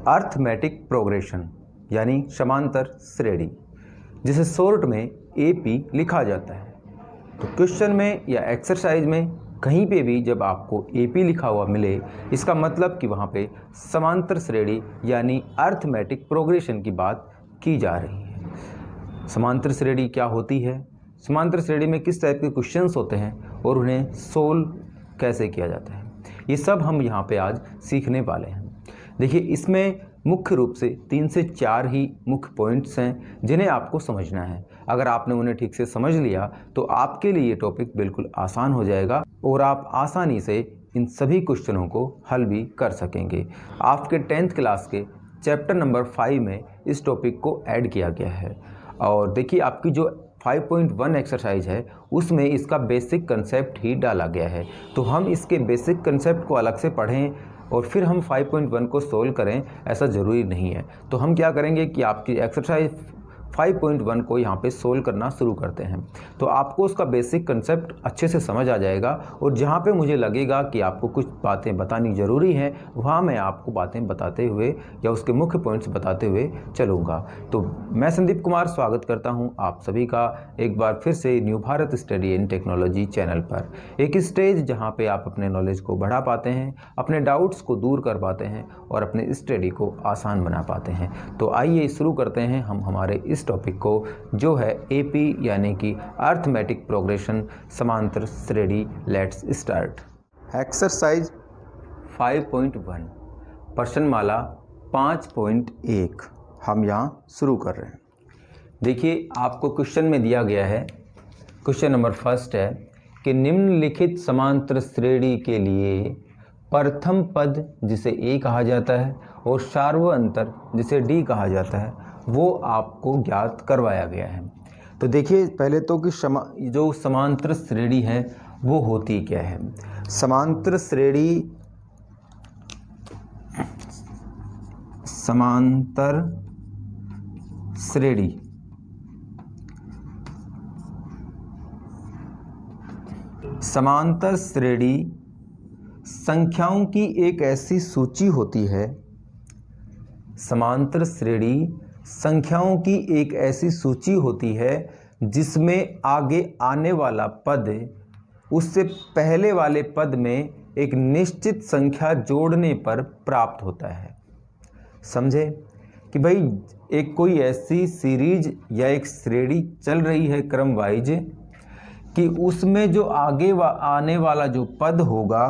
Arithmetic progression यानी समांतर श्रेणी, जिसे शॉर्ट में एपी लिखा जाता है। तो क्वेश्चन में या एक्सरसाइज में कहीं पे भी जब आपको एपी लिखा हुआ मिले, इसका मतलब कि वहाँ पे समांतर श्रेणी यानी अर्थमेटिक प्रोग्रेशन की बात की जा रही है। समांतर श्रेणी क्या होती है, समांतर श्रेणी में किस टाइप के क्वेश्चंस होते हैं और उन्हें सोल्व कैसे किया जाता है, ये सब हम यहाँ पे आज सीखने वाले हैं। देखिए, इसमें मुख्य रूप से 3 से 4 ही मुख्य पॉइंट्स हैं जिन्हें आपको समझना है। अगर आपने उन्हें ठीक से समझ लिया तो आपके लिए ये टॉपिक बिल्कुल आसान हो जाएगा और आप आसानी से इन सभी क्वेश्चनों को हल भी कर सकेंगे। आपके 10th क्लास के चैप्टर नंबर 5 में इस टॉपिक को ऐड किया गया है। और देखिए, आपकी जो 5.1 एक्सरसाइज है उसमें इसका बेसिक कंसेप्ट ही डाला गया है। तो हम इसके बेसिक कंसेप्ट को अलग से पढ़ें और फिर हम 5.1 को सोल्व करें, ऐसा ज़रूरी नहीं है। तो हम क्या करेंगे कि आपकी एक्सरसाइज 5.1 को यहाँ पे सोल्व करना शुरू करते हैं। तो आपको उसका बेसिक कंसेप्ट अच्छे से समझ आ जाएगा और जहाँ पे मुझे लगेगा कि आपको कुछ बातें बतानी ज़रूरी हैं, वहाँ मैं आपको बातें बताते हुए या उसके मुख्य पॉइंट्स बताते हुए चलूँगा। तो मैं संदीप कुमार स्वागत करता हूँ आप सभी का एक बार फिर से new Bharat study and technology channel पर। एक स्टेज जहाँ पर आप अपने नॉलेज को बढ़ा पाते हैं, अपने डाउट्स को दूर कर पाते हैं और अपने स्टडी को आसान बना पाते हैं। तो आइए शुरू करते हैं हम हमारे इस टॉपिक को, जो है एपी यानी कि अर्थमेटिक प्रोग्रेशन समांतर श्रेणी। Let's start. एक्सरसाइज 5.1 प्रश्नमाला 5.1 हम यहाँ शुरू कर रहे हैं। देखिए, आपको क्वेश्चन में दिया गया है, क्वेश्चन नंबर फर्स्ट है कि निम्नलिखित समांतर श्रेणी के लिए प्रथम पद जिसे ए कहा जाता है और सार्वअंतर जिसे डी कहा जाता है वो आपको ज्ञात करवाया गया है। तो देखिए, पहले तो कि जो समांतर श्रेणी है वो होती क्या है। समांतर श्रेणी समांतर श्रेणी संख्याओं की एक ऐसी सूची होती है। समांतर श्रेणी संख्याओं की एक ऐसी सूची होती है जिसमें आगे आने वाला पद उससे पहले वाले पद में एक निश्चित संख्या जोड़ने पर प्राप्त होता है। समझे कि भाई, एक कोई ऐसी सीरीज या एक श्रेणी चल रही है क्रम वाइज कि उसमें जो आगे आने वाला जो पद होगा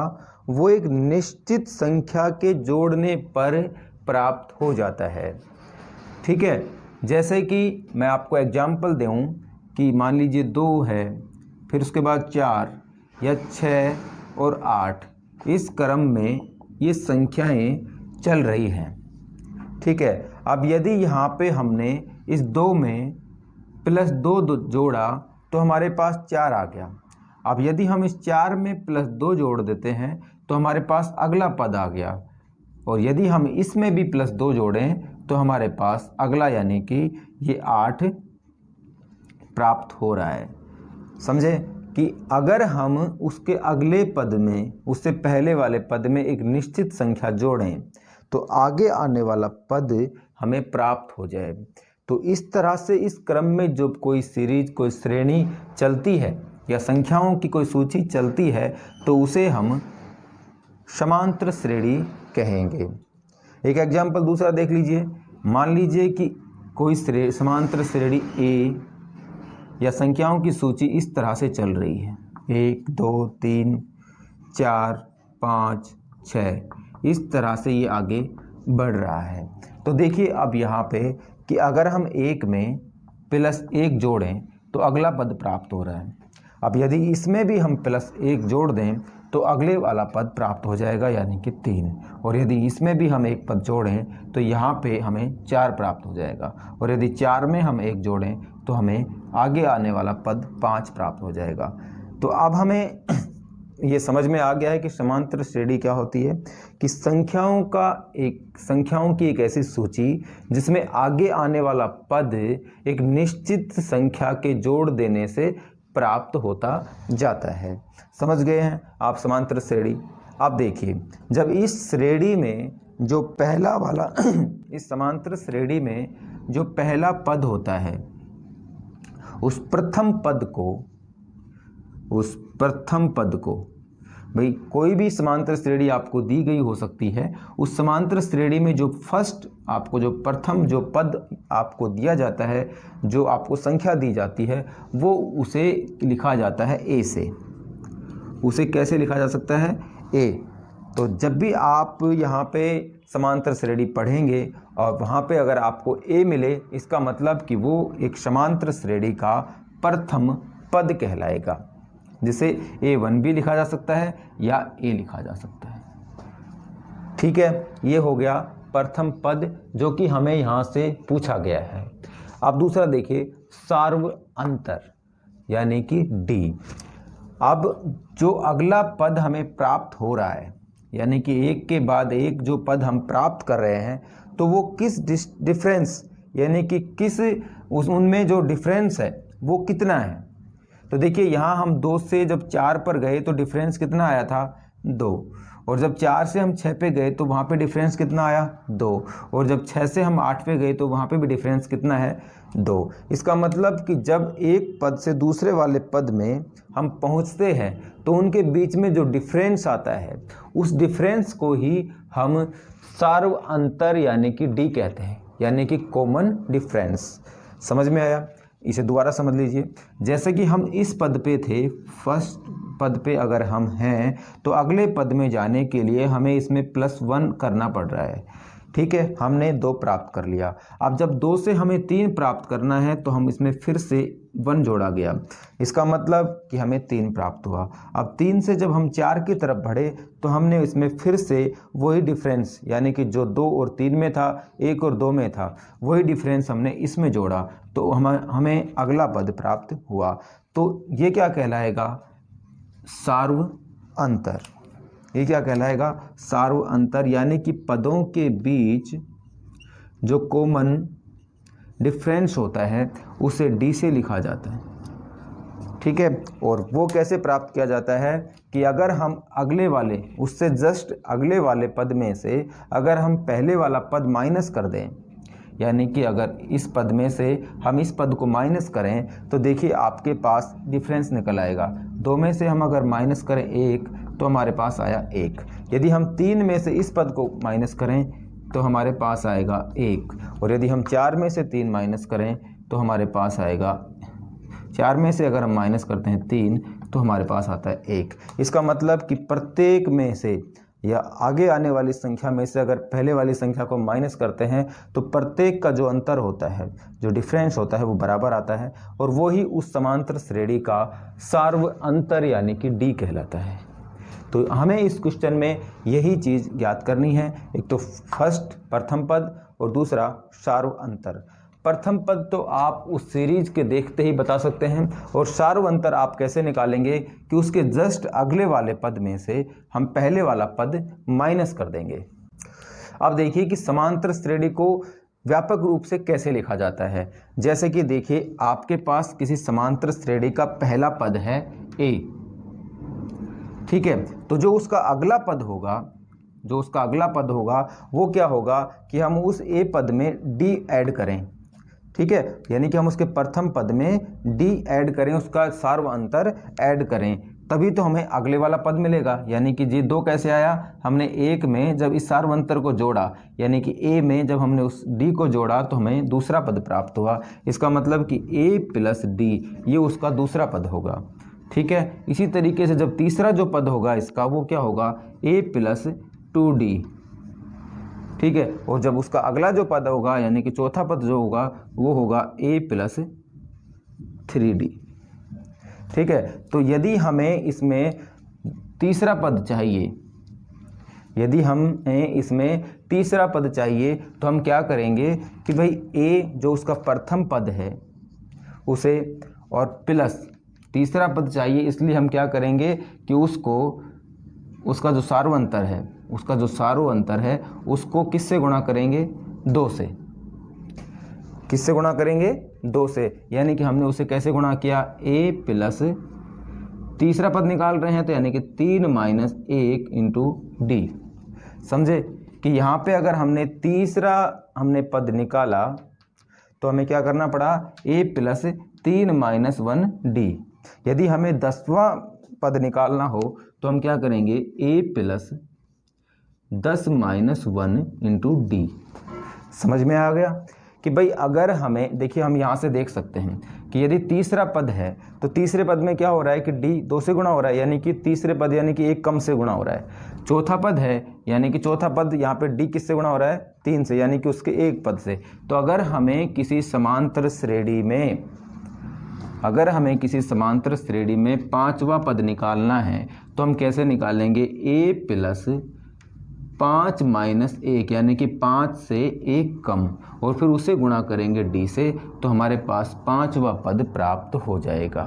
वो एक निश्चित संख्या के जोड़ने पर प्राप्त हो जाता है। ठीक है, जैसे कि मैं आपको एग्जाम्पल दूँ कि मान लीजिए 2 है, फिर उसके बाद 4 या 6 और 8, इस क्रम में ये संख्याएं चल रही हैं। ठीक है, अब यदि यहाँ पे हमने इस 2 में +2 जोड़ा तो हमारे पास 4 आ गया। अब यदि हम इस 4 में +2 जोड़ देते हैं तो हमारे पास अगला पद आ गया, और यदि हम इसमें भी +2 जोड़ें तो हमारे पास अगला यानी कि ये 8 प्राप्त हो रहा है। समझे कि अगर हम उसके अगले पद में उससे पहले वाले पद में एक निश्चित संख्या जोड़ें तो आगे आने वाला पद हमें प्राप्त हो जाए। तो इस तरह से इस क्रम में जो कोई सीरीज, कोई श्रेणी चलती है या संख्याओं की कोई सूची चलती है तो उसे हम समांतर श्रेणी कहेंगे। एक एग्जाम्पल दूसरा देख लीजिए। मान लीजिए कि कोई समांतर श्रेणी ए या संख्याओं की सूची इस तरह से चल रही है, 1 2 3 4 5 6, इस तरह से ये आगे बढ़ रहा है। तो देखिए, अब यहाँ पे कि अगर हम 1 में +1 जोड़ें तो अगला पद प्राप्त हो रहा है। अब यदि इसमें भी हम +1 जोड़ दें तो अगले वाला पद प्राप्त हो जाएगा यानी कि 3, और यदि इसमें भी हम एक पद जोड़ें तो यहाँ पे हमें 4 प्राप्त हो जाएगा, और यदि 4 में हम 1 जोड़ें तो हमें आगे आने वाला पद 5 प्राप्त हो जाएगा। तो अब हमें ये समझ में आ गया है कि समांतर श्रेणी क्या होती है कि संख्याओं की एक ऐसी सूची जिसमें आगे आने वाला पद एक निश्चित संख्या के जोड़ देने से प्राप्त होता जाता है। समझ गए हैं आप समांतर श्रेणी। अब देखिए, जब इस श्रेणी में जो पहला वाला इस समांतर श्रेणी में जो पहला पद होता है उस प्रथम पद को भाई कोई भी समांतर श्रेणी आपको दी गई हो सकती है, उस समांतर श्रेणी में जो फर्स्ट आपको जो प्रथम जो पद आपको दिया जाता है, जो आपको संख्या दी जाती है, वो उसे लिखा जाता है ए से। उसे कैसे लिखा जा सकता है? ए। तो जब भी आप यहाँ पे समांतर श्रेणी पढ़ेंगे और वहाँ पे अगर आपको ए मिले, इसका मतलब कि वो एक समांतर श्रेणी का प्रथम पद कहलाएगा, जिसे A1 भी लिखा जा सकता है या ए लिखा जा सकता है। ठीक है, ये हो गया प्रथम पद जो कि हमें यहाँ से पूछा गया है। अब दूसरा देखिए, सार्व अंतर यानी कि डी। अब जो अगला पद हमें प्राप्त हो रहा है, यानी कि एक के बाद एक जो पद हम प्राप्त कर रहे हैं, तो वो किस डिफरेंस यानी कि किस उनमें जो डिफरेंस है वो कितना है। तो देखिए यहाँ हम 2 से जब 4 पर गए तो डिफरेंस कितना आया था? 2। और जब 4 से हम 6 पे गए तो वहाँ पे डिफरेंस कितना आया? 2। और जब 6 से हम 8 पे गए तो वहाँ पे भी डिफरेंस कितना है? 2। इसका मतलब कि जब एक पद से दूसरे वाले पद में हम पहुँचते हैं तो उनके बीच में जो डिफरेंस आता है, उस डिफरेंस को ही हम सार्व अंतर यानी कि डी कहते हैं, यानी कि कॉमन डिफरेंस। समझ में आया? इसे दोबारा समझ लीजिए। जैसे कि हम इस पद पे थे, फर्स्ट पद पे अगर हम हैं तो अगले पद में जाने के लिए हमें इसमें +1 करना पड़ रहा है। ठीक है, हमने 2 प्राप्त कर लिया। अब जब 2 से हमें 3 प्राप्त करना है तो हम इसमें फिर से 1 जोड़ा गया, इसका मतलब कि हमें 3 प्राप्त हुआ। अब 3 से जब हम 4 की तरफ बढ़े तो हमने इसमें फिर से वही डिफरेंस, यानी कि जो 2 और 3 में था, 1 और 2 में था, वही डिफरेंस हमने इसमें जोड़ा तो हमें अगला पद प्राप्त हुआ। तो ये क्या कहलाएगा? सार्व अंतर। ये क्या कहलाएगा? सार्व अंतर, यानी कि पदों के बीच जो कॉमन डिफरेंस होता है उसे डी से लिखा जाता है। ठीक है, और वो कैसे प्राप्त किया जाता है कि अगर हम अगले वाले, उससे जस्ट अगले वाले पद में से अगर हम पहले वाला पद माइनस कर दें, यानी कि अगर इस पद में से हम इस पद को माइनस करें तो देखिए आपके पास डिफरेंस निकल आएगा। 2 में से हम अगर माइनस करें 1 तो हमारे पास आया 1। यदि हम 3 में से इस पद को माइनस करें तो हमारे पास आएगा 1। और यदि हम 4 में से 3 माइनस करें तो हमारे पास आएगा, 4 में से अगर हम माइनस करते हैं 3 तो हमारे पास आता है 1। इसका मतलब कि प्रत्येक में से या आगे आने वाली संख्या में से अगर पहले वाली संख्या को माइनस करते हैं तो प्रत्येक का जो अंतर होता है, जो डिफरेंस होता है, वो बराबर आता है और वो ही उस समांतर श्रेणी का सार्व अंतर यानी कि डी कहलाता है। तो हमें इस क्वेश्चन में यही चीज़ ज्ञात करनी है, एक तो फर्स्ट प्रथम पद और दूसरा सार्व अंतर। प्रथम पद तो आप उस सीरीज के देखते ही बता सकते हैं, और सार्व अंतर आप कैसे निकालेंगे कि उसके जस्ट अगले वाले पद में से हम पहले वाला पद माइनस कर देंगे। अब देखिए कि समांतर श्रेणी को व्यापक रूप से कैसे लिखा जाता है। जैसे कि देखिए आपके पास किसी समांतर श्रेणी का पहला पद है ए, ठीक है, तो जो उसका अगला पद होगा वो क्या होगा कि हम उस ए पद में डी ऐड करें। ठीक है, यानी कि हम उसके प्रथम पद में डी ऐड करें, उसका सार्व अंतर ऐड करें, तभी तो हमें अगले वाला पद मिलेगा। यानी कि जी 2 कैसे आया? हमने 1 में जब इस सार्व अंतर को जोड़ा, यानी कि ए में जब हमने उस डी को जोड़ा तो हमें दूसरा पद प्राप्त हुआ। इसका मतलब कि ए प्लस डी ये उसका दूसरा पद होगा। ठीक है, इसी तरीके से जब तीसरा जो पद होगा इसका वो क्या होगा? ए प्लस 2d। ठीक है, और जब उसका अगला जो पद होगा यानी कि चौथा पद जो होगा वो होगा a प्लस 3d। ठीक है, तो यदि हमें इसमें तीसरा पद चाहिए, यदि हमें इसमें तीसरा पद चाहिए तो हम क्या करेंगे कि भाई a जो उसका प्रथम पद है उसे, और प्लस तीसरा पद चाहिए, इसलिए हम क्या करेंगे कि उसका जो सार्व अंतर है उसको किससे गुणा करेंगे? 2 से। किससे गुणा करेंगे? 2 से। यानी कि हमने उसे कैसे गुणा किया? a प्लस तीसरा पद निकाल रहे हैं तो यानी कि 3 - 1 × d। समझे? कि यहाँ पे अगर हमने तीसरा पद निकाला तो हमें क्या करना पड़ा, a प्लस 3 माइनस 1d। यदि हमें 10वां पद निकालना हो तो हम क्या करेंगे, a plus 10 minus 1 into D. समझ में आ गया कि भाई अगर हमें, देखिए हम यहाँ से देख सकते हैं कि यदि तीसरा पद है तो तीसरे पद में क्या हो रहा है कि d 2 से गुणा हो रहा है, यानी कि तीसरे पद यानी कि 1 कम से गुणा हो रहा है। चौथा पद है यानी कि चौथा पद यहाँ पे d किससे गुणा हो रहा है, 3 से, यानी कि उसके एक पद से। तो अगर हमें किसी समांतर श्रेणी में पांचवा पद निकालना है तो हम कैसे निकालेंगे, a प्लस 5 माइनस 1 यानी कि 5 से 1 कम, और फिर उसे गुणा करेंगे d से, तो हमारे पास पांचवा पद प्राप्त हो जाएगा।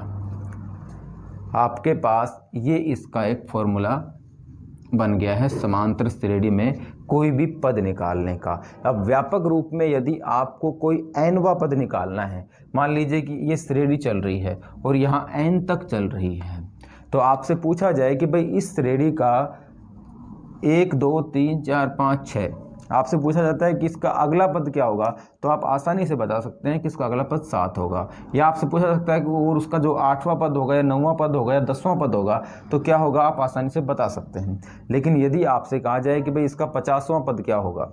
आपके पास ये इसका एक फॉर्मूला बन गया है समांतर श्रेणी में कोई भी पद निकालने का। अब व्यापक रूप में यदि आपको कोई nवां पद निकालना है, मान लीजिए कि ये श्रेणी चल रही है और यहाँ n तक चल रही है, तो आपसे पूछा जाए कि भाई इस श्रेणी का 1 2 3 4 5 6, आपसे पूछा जाता है कि इसका अगला पद क्या होगा, तो आप आसानी से बता सकते हैं कि इसका अगला पद 7 होगा। या आपसे पूछा सकता है कि और उसका जो 8वां पद होगा या 9वां पद होगा या 10वां पद होगा तो क्या होगा, आप आसानी से बता सकते हैं। लेकिन यदि आपसे कहा जाए कि भाई इसका 50वां पद क्या होगा,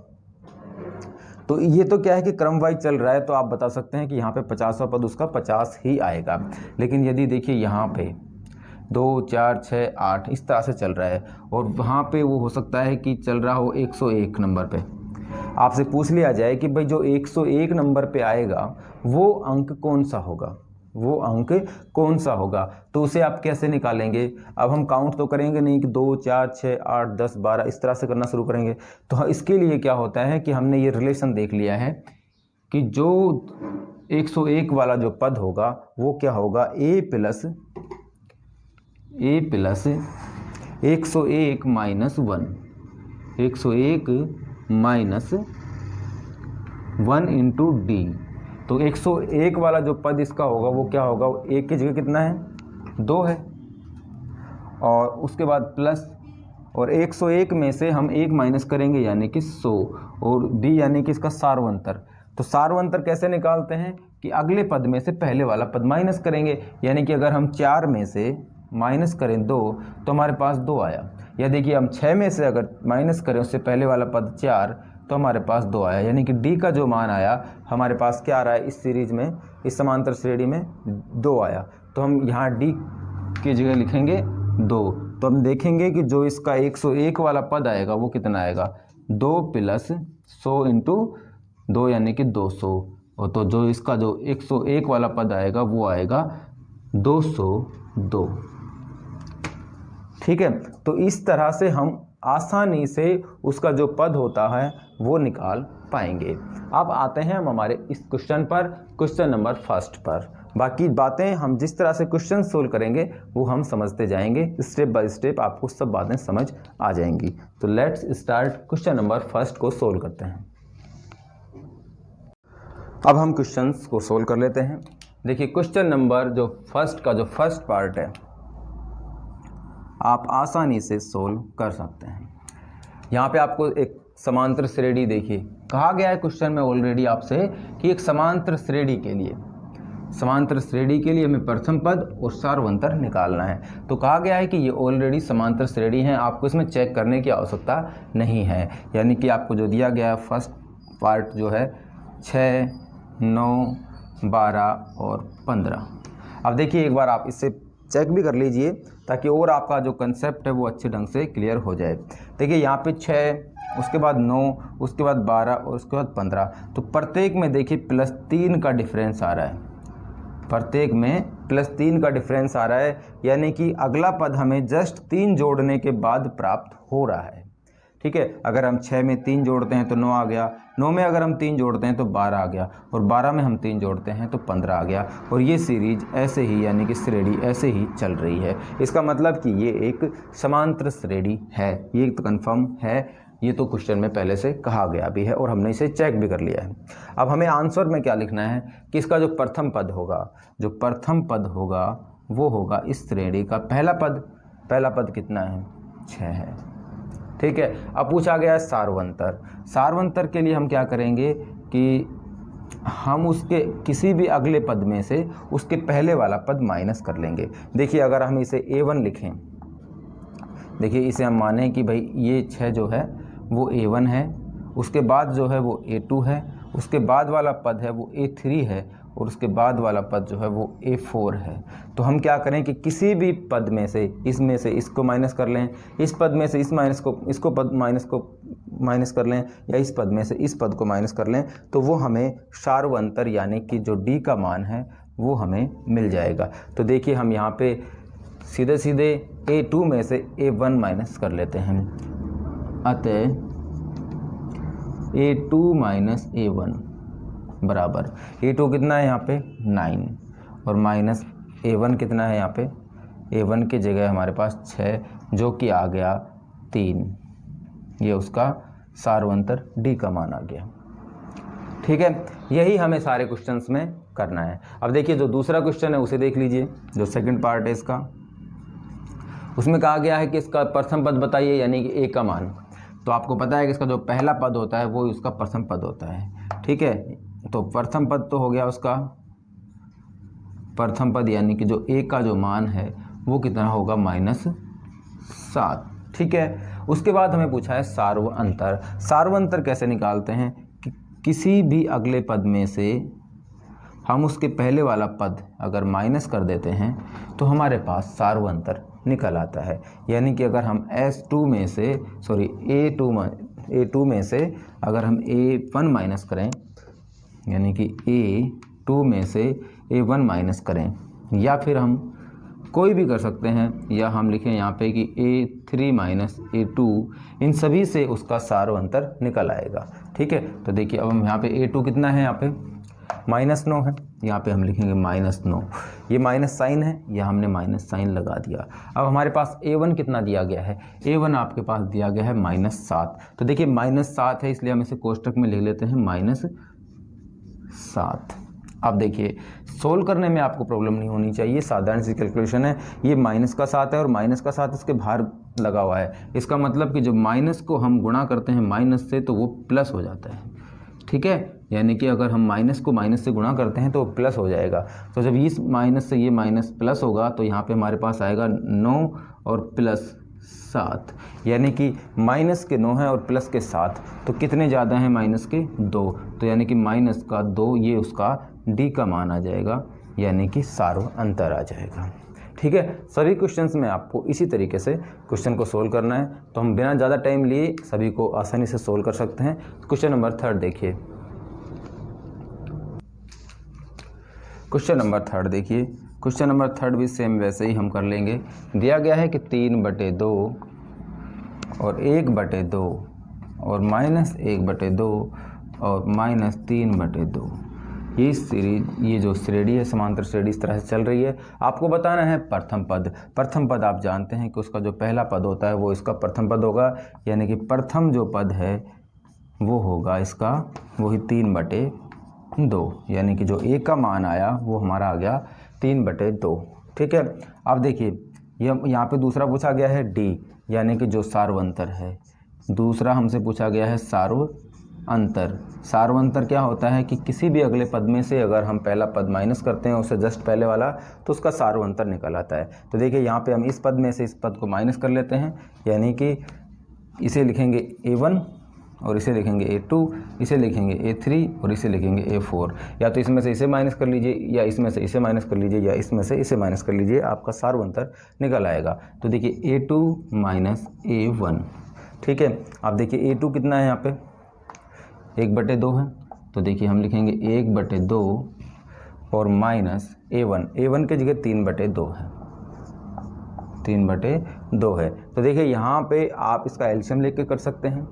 तो ये तो क्या है कि क्रम वाइज चल रहा है, तो आप बता सकते हैं कि यहाँ पे 50वां पद उसका 50 ही आएगा। लेकिन यदि देखिए यहाँ पे 2 4 6 8 इस तरह से चल रहा है और वहाँ पे वो हो सकता है कि चल रहा हो 101 नंबर पे, आपसे पूछ लिया जाए कि भाई जो 101 नंबर पे आएगा वो अंक कौन सा होगा, तो उसे आप कैसे निकालेंगे। अब हम काउंट तो करेंगे नहीं कि 2 4 6 8 10 12 इस तरह से करना शुरू करेंगे। तो इसके लिए क्या होता है कि हमने ये रिलेशन देख लिया है कि जो 101 वाला जो पद होगा वो क्या होगा, a plus 101 minus 1, 101 minus 1 into D. तो 101 वाला जो पद इसका होगा वो क्या होगा, 1 की जगह कितना है, 2 है, और उसके बाद प्लस, और 101 में से हम 1 माइनस करेंगे यानी कि 100, और डी यानी कि इसका सार्वंतर। तो सार्वंतर कैसे निकालते हैं कि अगले पद में से पहले वाला पद माइनस करेंगे, यानी कि अगर हम 4 में से माइनस करें 2 तो हमारे पास 2 आया। या देखिए हम 6 में से अगर माइनस करें उससे पहले वाला पद 4 तो हमारे पास 2 आया, यानी कि डी का जो मान आया हमारे पास क्या आ रहा है, इस सीरीज में, इस समांतर श्रेणी में 2 आया। तो हम यहाँ डी की जगह लिखेंगे 2। तो हम देखेंगे कि जो इसका 101 वाला पद आएगा वो कितना आएगा, 2 प्लस 100 इंटू 2 यानी कि 200, और तो जो इसका जो 101 वाला पद आएगा वो आएगा 202। ठीक है, तो इस तरह से हम आसानी से उसका जो पद होता है वो निकाल पाएंगे। अब आते हैं हम हमारे इस क्वेश्चन पर, क्वेश्चन नंबर 1 पर। बाकी बातें हम जिस तरह से क्वेश्चन सोल्व करेंगे वो हम समझते जाएंगे, स्टेप बाय स्टेप आपको सब बातें समझ आ जाएंगी। तो लेट्स स्टार्ट, क्वेश्चन नंबर 1 को सोल्व करते हैं। अब हम क्वेश्चंस को सोल्व कर लेते हैं। देखिए क्वेश्चन नंबर जो 1 का जो फर्स्ट पार्ट है आप आसानी से सोल्व कर सकते हैं। यहाँ पे आपको एक समांतर श्रेणी, देखिए कहा गया है क्वेश्चन में ऑलरेडी आपसे कि एक समांतर श्रेणी के लिए हमें प्रथम पद और सार्वंतर निकालना है। तो कहा गया है कि ये ऑलरेडी समांतर श्रेणी है, आपको इसमें चेक करने की आवश्यकता नहीं है। यानी कि आपको जो दिया गया है फर्स्ट पार्ट जो है 6 9 12 और 15। अब देखिए एक बार आप इससे चेक भी कर लीजिए ताकि और आपका जो कंसेप्ट है वो अच्छे ढंग से क्लियर हो जाए। देखिए यहाँ पे 6, उसके बाद 9, उसके बाद 12 और उसके बाद 15, तो प्रत्येक में देखिए +3 का डिफरेंस आ रहा है, प्रत्येक में +3 का डिफरेंस आ रहा है, यानी कि अगला पद हमें जस्ट 3 जोड़ने के बाद प्राप्त हो रहा है। ठीक है, अगर हम 6 में 3 जोड़ते हैं तो 9 आ गया, 9 में अगर हम 3 जोड़ते हैं तो 12 आ गया, और 12 में हम 3 जोड़ते हैं तो 15 आ गया। और ये सीरीज ऐसे ही, यानी कि श्रेणी ऐसे ही चल रही है। इसका मतलब कि ये एक समांतर श्रेणी है, ये तो कन्फर्म है, ये तो क्वेश्चन में पहले से कहा गया भी है और हमने इसे चेक भी कर लिया है। अब हमें आंसर में क्या लिखना है कि इसका जो प्रथम पद होगा वो होगा इस श्रेणी का पहला पद कितना है, 6 है। ठीक है। अब पूछा गया है सार्वंतर। सार्वंतर के लिए हम क्या करेंगे कि हम उसके किसी भी अगले पद में से उसके पहले वाला पद माइनस कर लेंगे। देखिए अगर हम इसे a1 लिखें, देखिए इसे हम माने कि भाई ये 6 जो है वो a1 है, उसके बाद जो है वो a2 है, उसके बाद वाला पद है वो a3 है और उसके बाद वाला पद जो है वो a4 है। तो हम क्या करें कि किसी भी पद में से इसमें से इसको माइनस कर लें, इस पद में से इसको पद माइनस कर लें, या इस पद में से इस पद को माइनस कर लें, तो वो हमें सार्वंतर यानी कि जो d का मान है वो हमें मिल जाएगा। तो देखिए हम यहाँ पे सीधे सीधे a2 में से a1 माइनस कर लेते हैं। अतः a2 माइनस a1 बराबर a2 कितना है यहाँ पे 9 और माइनस a1 कितना है यहाँ पे, a1 की जगह हमारे पास 6 जो कि आ गया 3। ये उसका सार्वंतर d का मान आ गया। ठीक है, यही हमें सारे क्वेश्चंस में करना है। अब देखिए जो दूसरा क्वेश्चन है उसे देख लीजिए, जो सेकंड पार्ट है इसका, उसमें कहा गया है कि इसका प्रथम पद बताइए यानी कि a का मान। तो आपको पता है कि इसका जो पहला पद होता है वो उसका प्रथम पद होता है। ठीक है, तो प्रथम पद तो हो गया उसका प्रथम पद यानी कि जो a का जो मान है वो कितना होगा -7। ठीक है, उसके बाद हमें पूछा है सार्वंतर। सार्वंतर कैसे निकालते हैं कि किसी भी अगले पद में से हम उसके पहले वाला पद अगर माइनस कर देते हैं तो हमारे पास सार्वंतर निकल आता है। यानी कि अगर हम A2 में से अगर हम A1 माइनस करें, यानी कि A2 में से A1 माइनस करें, या फिर हम कोई भी कर सकते हैं, या हम लिखें यहाँ पे कि A3 माइनस A2, इन सभी से उसका सार्वंतर निकल आएगा। ठीक है, तो देखिए अब हम यहाँ पे A2 कितना है, यहाँ पे -9 है, यहाँ पे हम लिखेंगे -9। ये माइनस साइन है, या हमने माइनस साइन लगा दिया। अब हमारे पास A1 कितना दिया गया है, A1 आपके पास दिया गया है -7। तो देखिए -7 है इसलिए हम इसे कोष्टक में लिख लेते हैं -7। अब देखिए सोल्व करने में आपको प्रॉब्लम नहीं होनी चाहिए, साधारण सी कैलकुलेशन है। ये -7 है और -7 इसके बाहर लगा हुआ है, इसका मतलब कि जो माइनस को हम गुणा करते हैं माइनस से तो वो प्लस हो जाता है। ठीक है, यानी कि अगर हम माइनस को माइनस से गुणा करते हैं तो वो प्लस हो जाएगा। तो जब इस माइनस से ये माइनस प्लस होगा तो यहाँ पे हमारे पास आएगा 9 और प्लस 7, यानी कि माइनस के 9 है और प्लस के 7, तो कितने ज़्यादा हैं माइनस के 2, तो यानी कि माइनस का 2 ये उसका d का मान आ जाएगा, यानी कि सार्वंतर आ जाएगा। ठीक है, सभी क्वेश्चंस में आपको इसी तरीके से क्वेश्चन को सोल्व करना है, तो हम बिना ज़्यादा टाइम लिए सभी को आसानी से सोल्व कर सकते हैं। क्वेश्चन नंबर 3 देखिए, क्वेश्चन नंबर 3 देखिए। क्वेश्चन नंबर 3 भी सेम वैसे ही हम कर लेंगे। दिया गया है कि 3/2 और 1/2 और -1/2 और -3/2, ये सीरीज, ये जो श्रेणी है समांतर श्रेणी इस तरह से चल रही है। आपको बताना है प्रथम पद। प्रथम पद आप जानते हैं कि उसका जो पहला पद होता है वो इसका प्रथम पद होगा, यानी कि प्रथम जो पद है वो होगा इसका वही 3/2, यानी कि जो a का मान आया वो हमारा आ गया 3/2। ठीक है, अब देखिए यहाँ पे दूसरा पूछा गया है d, यानी कि जो सार्वंतर है। दूसरा हमसे पूछा गया है सार्वंतर। सार्वंतर क्या होता है कि किसी भी अगले पद में से अगर हम पहला पद माइनस करते हैं उससे जस्ट पहले वाला, तो उसका सार्वंतर निकल आता है। तो देखिए यहाँ पे हम इस पद में से इस पद को माइनस कर लेते हैं, यानी कि इसे लिखेंगे A1 और इसे लिखेंगे A2, इसे लिखेंगे A3 और इसे लिखेंगे A4। या तो इसमें से इसे माइनस कर लीजिए, या इसमें से इसे माइनस कर लीजिए, या इसमें से इसे माइनस कर लीजिए, आपका सार्वंतर निकल आएगा। तो देखिए A2 माइनस A1। ठीक है, आप देखिए A2 कितना है यहाँ पे 1/2 है, तो देखिए हम लिखेंगे 1/2 और माइनस A1 की जगह 3/2 है, 3/2 है। तो देखिए यहाँ पे आप इसका एलसीएम लेके कर सकते हैं।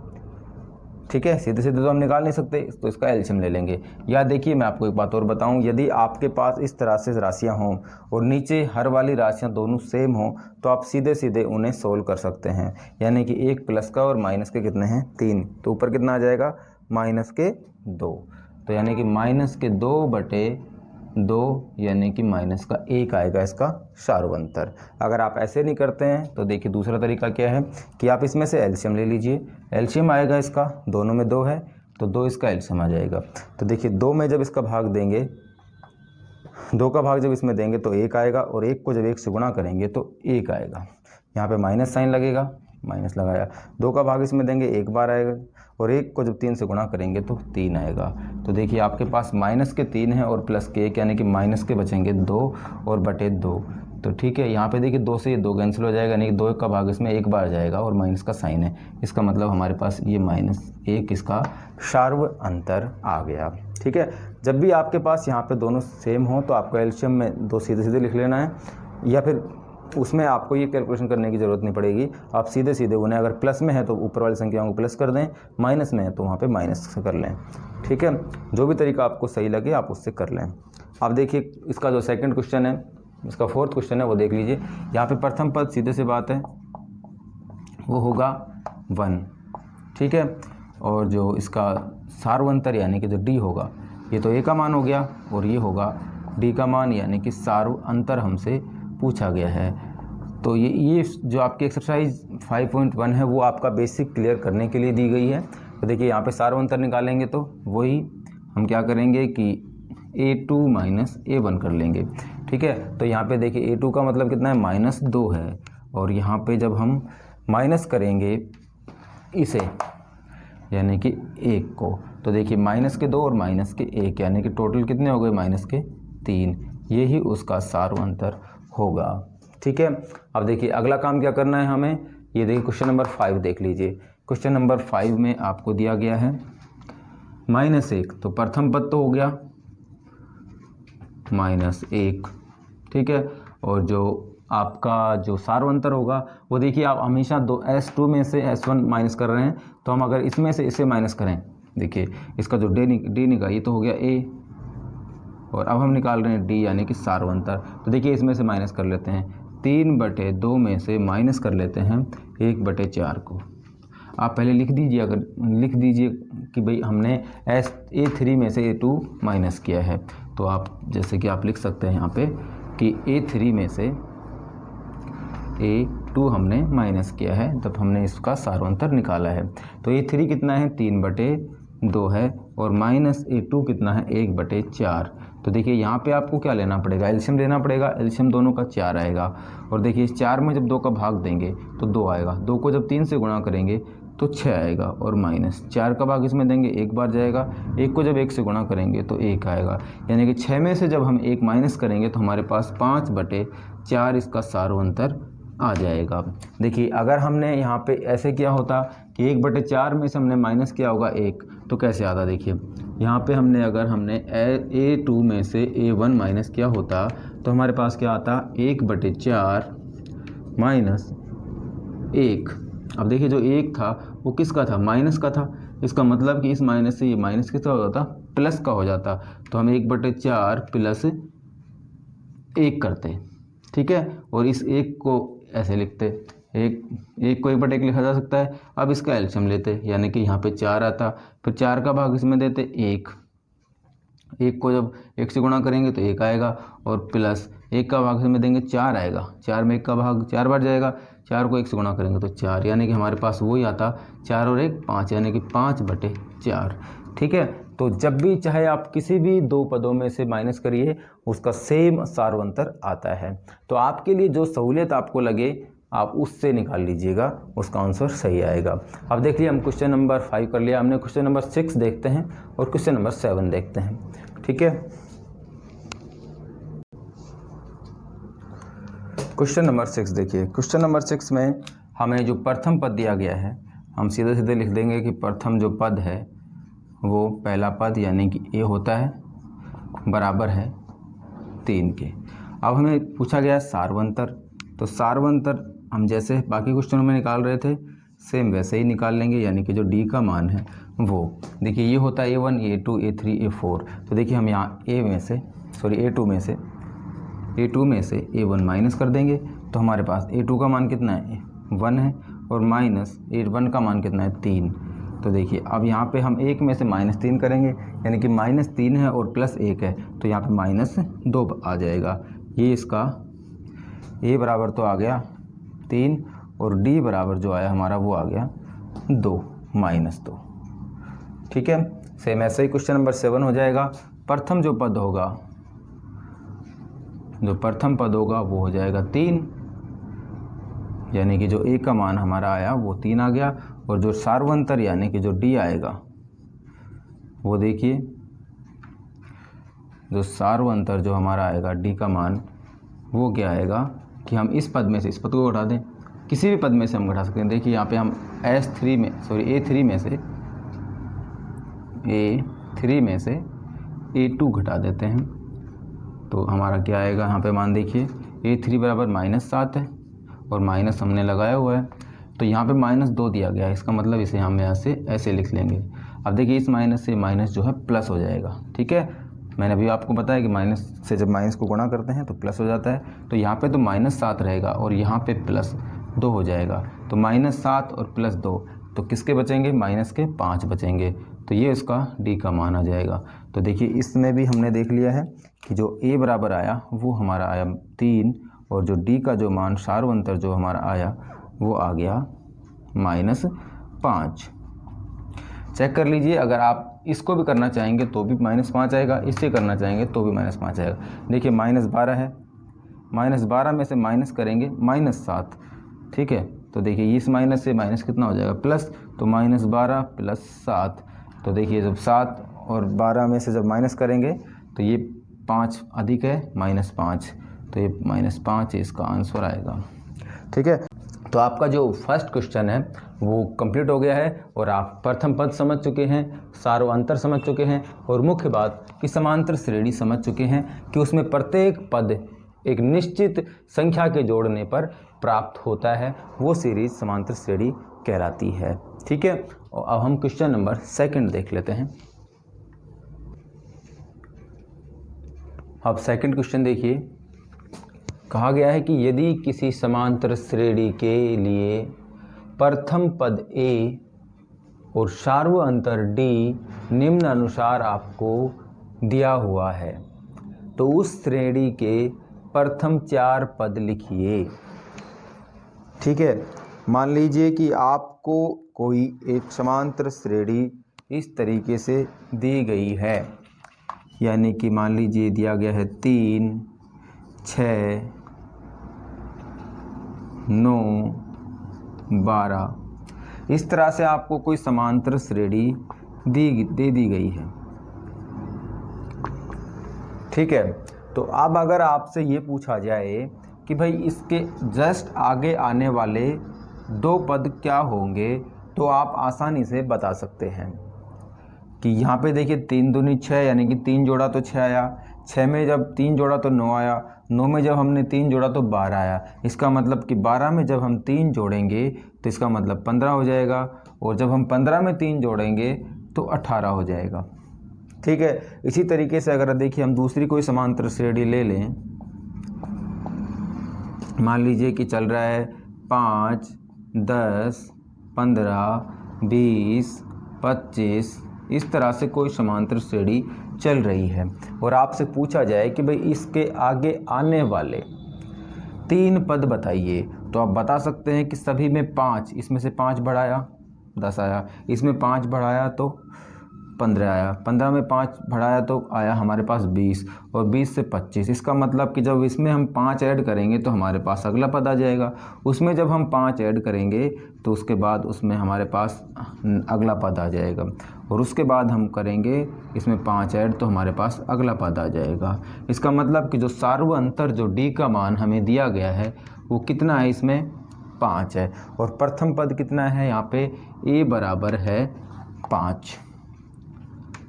ठीक है, सीधे सीधे तो हम निकाल नहीं सकते, तो इसका एलसीएम ले लेंगे। या देखिए मैं आपको एक बात और बताऊं, यदि आपके पास इस तरह से राशियां हों और नीचे हर वाली राशियां दोनों सेम हों तो आप सीधे सीधे उन्हें सोल्व कर सकते हैं। यानी कि एक प्लस का और माइनस के कितने हैं 3, तो ऊपर कितना आ जाएगा -2, तो यानी कि -2/3 2 यानी कि माइनस का 1 आएगा इसका सार्वंतर। अगर आप ऐसे नहीं करते हैं तो देखिए दूसरा तरीका क्या है कि आप इसमें से एलसीएम ले लीजिए। एलसीएम आएगा इसका, दोनों में 2 है तो 2 इसका एलसीएम आ जाएगा। तो देखिए 2 में जब इसका भाग देंगे, 2 का भाग जब इसमें देंगे तो 1 आएगा, और 1 को जब 1 से गुणा करेंगे तो 1 आएगा। यहाँ पे माइनस साइन लगेगा, माइनस लगाया। 2 का भाग इसमें देंगे 1 बार आएगा, और 1 को जब 3 से गुणा करेंगे तो 3 आएगा। तो देखिए आपके पास माइनस के 3 है और प्लस के 1, यानी कि माइनस के बचेंगे 2 और बटे 2। तो ठीक है, यहाँ पे देखिए 2 से ये 2 कैंसिल हो जाएगा, यानी कि 2 का भाग इसमें 1 बार जाएगा और माइनस का साइन है। इसका मतलब हमारे पास ये -1 इसका सार्वंतर आ गया। ठीक है, जब भी आपके पास यहाँ पे दोनों सेम हो तो आपको एलसीएम में 2 सीधे सीधे लिख लेना है, या फिर उसमें आपको ये कैलकुलेशन करने की ज़रूरत नहीं पड़ेगी। आप सीधे सीधे उन्हें अगर प्लस में है तो ऊपर वाली संख्याओं को प्लस कर दें, माइनस में है तो वहाँ पे माइनस से कर लें। ठीक है, जो भी तरीका आपको सही लगे आप उससे कर लें। अब देखिए इसका जो सेकंड क्वेश्चन है, इसका फोर्थ क्वेश्चन है वो देख लीजिए। यहाँ पे प्रथम पद सीधे से बात है वो होगा 1। ठीक है, और जो इसका सार्वंतर यानी कि जो डी होगा, ये तो ए का मान हो गया, और ये होगा डी का मान, यानी कि सार्वंतर हमसे पूछा गया है। तो ये जो आपकी एक्सरसाइज 5.1 है वो आपका बेसिक क्लियर करने के लिए दी गई है। तो देखिए यहाँ पे सार्वंतर निकालेंगे तो वही हम क्या करेंगे कि a2 माइनस a1 कर लेंगे। ठीक है, तो यहाँ पे देखिए a2 का मतलब कितना है, -2 है, और यहाँ पे जब हम माइनस करेंगे इसे यानी कि 1 को, तो देखिए -2 और -1 यानी कि टोटल कितने हो गए, -3। यही उसका सार्वंतर होगा। ठीक है, अब देखिए अगला काम क्या करना है हमें, ये देखिए क्वेश्चन नंबर 5 देख लीजिए। क्वेश्चन नंबर 5 में आपको दिया गया है -1, तो प्रथम पद तो हो गया -1। ठीक है, और जो आपका जो सार्वंतर होगा वो देखिए आप हमेशा S2 में से S1 माइनस कर रहे हैं, तो हम अगर इसमें से इसे माइनस करें, देखिए इसका जो डी निकाल, ये तो हो गया A, और अब हम निकाल रहे हैं डी यानी कि सार्वंतर। तो देखिए इसमें से माइनस कर लेते हैं, 3/2 में से माइनस कर लेते हैं 1/4 को। आप पहले लिख दीजिए, अगर लिख दीजिए कि भाई हमने A3 में से A2 माइनस किया है, तो आप जैसे कि आप लिख सकते हैं यहाँ पे कि A3 में से A2 हमने माइनस किया है, तब हमने इसका सार्वंतर निकाला है। तो A3 कितना है, 3/2 है, और -A2 कितना है, 1/4। तो देखिए यहाँ पे आपको क्या लेना पड़ेगा, एलसीएम लेना पड़ेगा। एलसीएम दोनों का 4 आएगा, और देखिए इस 4 में जब 2 का भाग देंगे तो 2 आएगा, 2 को जब 3 से गुणा करेंगे तो 6 आएगा, और -4 का भाग इसमें देंगे 1 बार जाएगा, 1 को जब 1 से गुणा करेंगे तो 1 आएगा, यानी कि 6 में से जब हम 1 माइनस करेंगे तो हमारे पास 5/4 इसका सार्वंतर आ जाएगा। देखिए अगर हमने यहाँ पे ऐसे किया होता कि 1/4 में से हमने माइनस किया होगा 1, तो कैसे आता, देखिए यहाँ पे अगर हमने A2 में से A1 माइनस किया होता तो हमारे पास क्या आता, 1/4 -1। अब देखिए जो 1 था वो किसका था, माइनस का था। इसका मतलब कि इस माइनस से ये माइनस किसका हो जाता, प्लस का हो जाता। तो हम 1/4 प्लस 1 करते, ठीक है, और इस 1 को ऐसे लिखते, एक को 1/1 लिखा जा सकता है। अब इसका एलसीएम लेते, यानी कि यहाँ पे 4 आता, फिर 4 का भाग इसमें देते 1 को जब 1 से गुणा करेंगे तो 1 आएगा, और प्लस 1 का भाग इसमें देंगे 4 आएगा, 4 में 1 का भाग 4 बार जाएगा, 4 को 1 से गुणा करेंगे तो 4, यानी कि हमारे पास वही आता 4 और 1 5, यानी कि 5/4। ठीक है, तो जब भी चाहे आप किसी भी 2 पदों में से माइनस करिए उसका सेम सार्वंतर आता है। तो आपके लिए जो सहूलियत आपको लगे आप उससे निकाल लीजिएगा, उसका आंसर सही आएगा। अब देख लिया हम क्वेश्चन नंबर 5 कर लिया हमने। क्वेश्चन नंबर 6 देखते हैं और क्वेश्चन नंबर 7 देखते हैं। ठीक है, क्वेश्चन नंबर 6 देखिए। क्वेश्चन नंबर 6 में हमें जो प्रथम पद दिया गया है हम सीधे सीधे लिख देंगे कि प्रथम जो पद है वो पहला पद यानी कि ए होता है, बराबर है 3 के। अब हमें पूछा गया सार्वंतर, तो सार्वंतर हम जैसे बाकी क्वेश्चनों में निकाल रहे थे सेम वैसे ही निकाल लेंगे, यानी कि जो डी का मान है वो देखिए ये होता है A1 A2 A3 A4। तो देखिए हम यहाँ A2 में से A1 माइनस कर देंगे तो हमारे पास A2 का मान कितना है 1 है, और -A1 का मान कितना है 3, तो देखिए अब यहाँ पे हम 1 में से -3 करेंगे, यानी कि -3 है और +1 है, तो यहाँ पे -2 आ जाएगा। ये इसका a बराबर तो आ गया 3 और d बराबर जो आया हमारा वो आ गया 2 -2। ठीक है, सेम ऐसे ही क्वेश्चन नंबर 7 हो जाएगा। प्रथम जो पद होगा वो हो जाएगा 3, यानी कि जो a का मान हमारा आया वो 3 आ गया, और जो सार्वंतर यानी कि जो d आएगा वो देखिए, जो सार्वंतर जो हमारा आएगा d का मान वो क्या आएगा कि हम इस पद में से इस पद को घटा दें, किसी भी पद में से हम घटा सकते हैं। देखिए यहाँ पे हम A3 में से A2 घटा देते हैं, तो हमारा क्या आएगा यहाँ पे मान देखिए A3 बराबर -7 है और माइनस हमने लगाया हुआ है, तो यहाँ पे -2 दिया गया है, इसका मतलब इसे हम यहाँ से ऐसे लिख लेंगे। अब देखिए इस माइनस से माइनस जो है प्लस हो जाएगा। ठीक है, मैंने अभी आपको बताया कि माइनस से जब माइनस को गुणा करते हैं तो प्लस हो जाता है, तो यहाँ पे तो -7 रहेगा और यहाँ पे +2 हो जाएगा, तो -7 और +2 तो किसके बचेंगे, माइनस के 5 बचेंगे, तो ये उसका d का मान आ जाएगा। तो देखिए इसमें भी हमने देख लिया है कि जो a बराबर आया वो हमारा आया 3 और जो d का जो मान सार्वंतर जो हमारा आया वो आ गया -5। चेक कर लीजिए, अगर आप इसको भी करना चाहेंगे तो भी -5 आएगा, इससे करना चाहेंगे तो भी -5 आएगा। देखिए -12 है, -12 में से माइनस करेंगे -7। ठीक है, तो देखिए इस माइनस से माइनस कितना हो जाएगा प्लस, तो -12 + 7, तो देखिए जब 7 और 12 में से जब माइनस करेंगे तो ये 5 अधिक है -5, तो ये -5 इसका आंसर आएगा। ठीक है, तो आपका जो फर्स्ट क्वेश्चन है वो कंप्लीट हो गया है और आप प्रथम पद समझ चुके हैं, सार्वंतर समझ चुके हैं और मुख्य बात कि समांतर श्रेणी समझ चुके हैं कि उसमें प्रत्येक पद एक निश्चित संख्या के जोड़ने पर प्राप्त होता है, वो सीरीज समांतर श्रेणी कहलाती है। ठीक है, और अब हम क्वेश्चन नंबर 2 देख लेते हैं। अब सेकंड क्वेश्चन देखिए, कहा गया है कि यदि किसी समांतर श्रेणी के लिए प्रथम पद a और सार्वअंतर d निम्न अनुसार आपको दिया हुआ है तो उस श्रेणी के प्रथम 4 पद लिखिए। ठीक है, मान लीजिए कि आपको कोई एक समांतर श्रेणी इस तरीके से दी गई है, यानी कि मान लीजिए दिया गया है 3, 6, 9, 12, इस तरह से आपको कोई समांतर श्रेणी दे दी गई है। ठीक है, तो अब अगर आपसे ये पूछा जाए कि भाई इसके जस्ट आगे आने वाले 2 पद क्या होंगे, तो आप आसानी से बता सकते हैं कि यहाँ पे देखिए 3 दूनी 6, यानी कि 3 जोड़ा तो 6 आया, 6 में जब 3 जोड़ा तो 9 आया, 9 में जब हमने 3 जोड़ा तो 12 आया। इसका मतलब कि 12 में जब हम 3 जोड़ेंगे तो इसका मतलब 15 हो जाएगा, और जब हम 15 में 3 जोड़ेंगे तो 18 हो जाएगा। ठीक है, इसी तरीके से अगर देखिए हम दूसरी कोई समांतर श्रेणी ले लें, मान लीजिए कि चल रहा है 5, 10, 15, 20, 25, इस तरह से कोई समांतर श्रेणी चल रही है और आपसे पूछा जाए कि भाई इसके आगे आने वाले 3 पद बताइए, तो आप बता सकते हैं कि सभी में 5, इसमें से 5 बढ़ाया 10 आया, इसमें 5 बढ़ाया तो 15 आया, 15 में 5 बढ़ाया तो आया हमारे पास 20, और 20 से 25। इसका मतलब कि जब इसमें हम 5 ऐड करेंगे तो हमारे पास अगला पद आ जाएगा, उसमें जब हम 5 ऐड करेंगे तो उसके बाद उसमें हमारे पास अगला पद आ जाएगा, और उसके बाद हम करेंगे इसमें 5 ऐड तो हमारे पास अगला पद आ जाएगा। इसका मतलब कि जो सार्वअंतर जो d का मान हमें दिया गया है वो कितना है, इसमें 5 है, और प्रथम पद कितना है, यहाँ पे a बराबर है 5।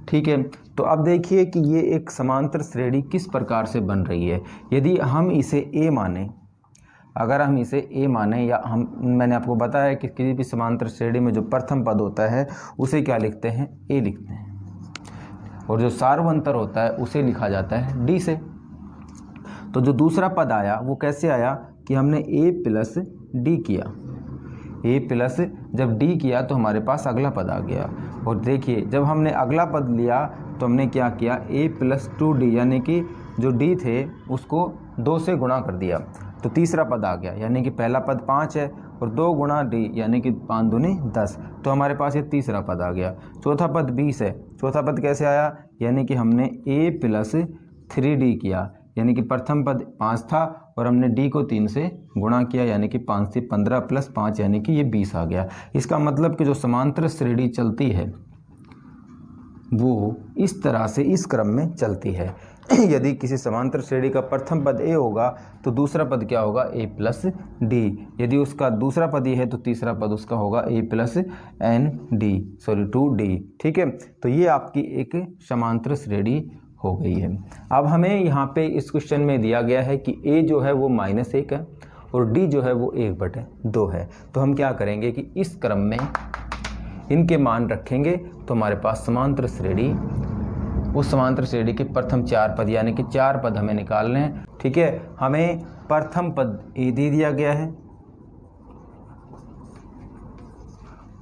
ठीक है, तो अब देखिए कि ये एक समांतर श्रेणी किस प्रकार से बन रही है। यदि हम इसे a माने, अगर हम इसे a माने, या मैंने आपको बताया कि किसी भी समांतर श्रेणी में जो प्रथम पद होता है उसे क्या लिखते हैं, a लिखते हैं, और जो सार्वअंतर होता है उसे लिखा जाता है d से। तो जो दूसरा पद आया वो कैसे आया कि हमने a + d किया, ए प्लस जब डी किया तो हमारे पास अगला पद आ गया। और देखिए जब हमने अगला पद लिया तो हमने क्या किया, ए प्लस 2d यानी कि जो डी थे उसको 2 से गुणा कर दिया तो तीसरा पद आ गया, यानी कि पहला पद 5 है और 2 गुणा डी यानी कि 5 दूनी 10, तो हमारे पास ये तीसरा पद आ गया। चौथा पद 20 है, चौथा पद कैसे आया, यानी कि हमने ए प्लस 3d किया, यानी कि प्रथम पद 5 था और हमने d को 3 से गुणा किया, यानी कि 5 से 15 प्लस 5 यानी कि ये 20 आ गया। इसका मतलब कि जो समांतर श्रेणी चलती है वो इस तरह से इस क्रम में चलती है। यदि किसी समांतर श्रेणी का प्रथम पद a होगा तो दूसरा पद क्या होगा, a प्लस डी। यदि उसका दूसरा पद ये है तो तीसरा पद उसका होगा a plus n d, sorry 2d। ठीक है, तो ये आपकी एक समांतर श्रेणी हो गई है। अब हमें यहाँ पे इस क्वेश्चन में दिया गया है कि a जो है वो -1 है और d जो है वो 1/2 है। तो हम क्या करेंगे कि इस क्रम में इनके मान रखेंगे तो हमारे पास समांतर श्रेणी, उस समांतर श्रेणी के प्रथम 4 पद यानी कि 4 पद हमें निकालने हैं। ठीक है, हमें प्रथम पद ए दे दिया गया है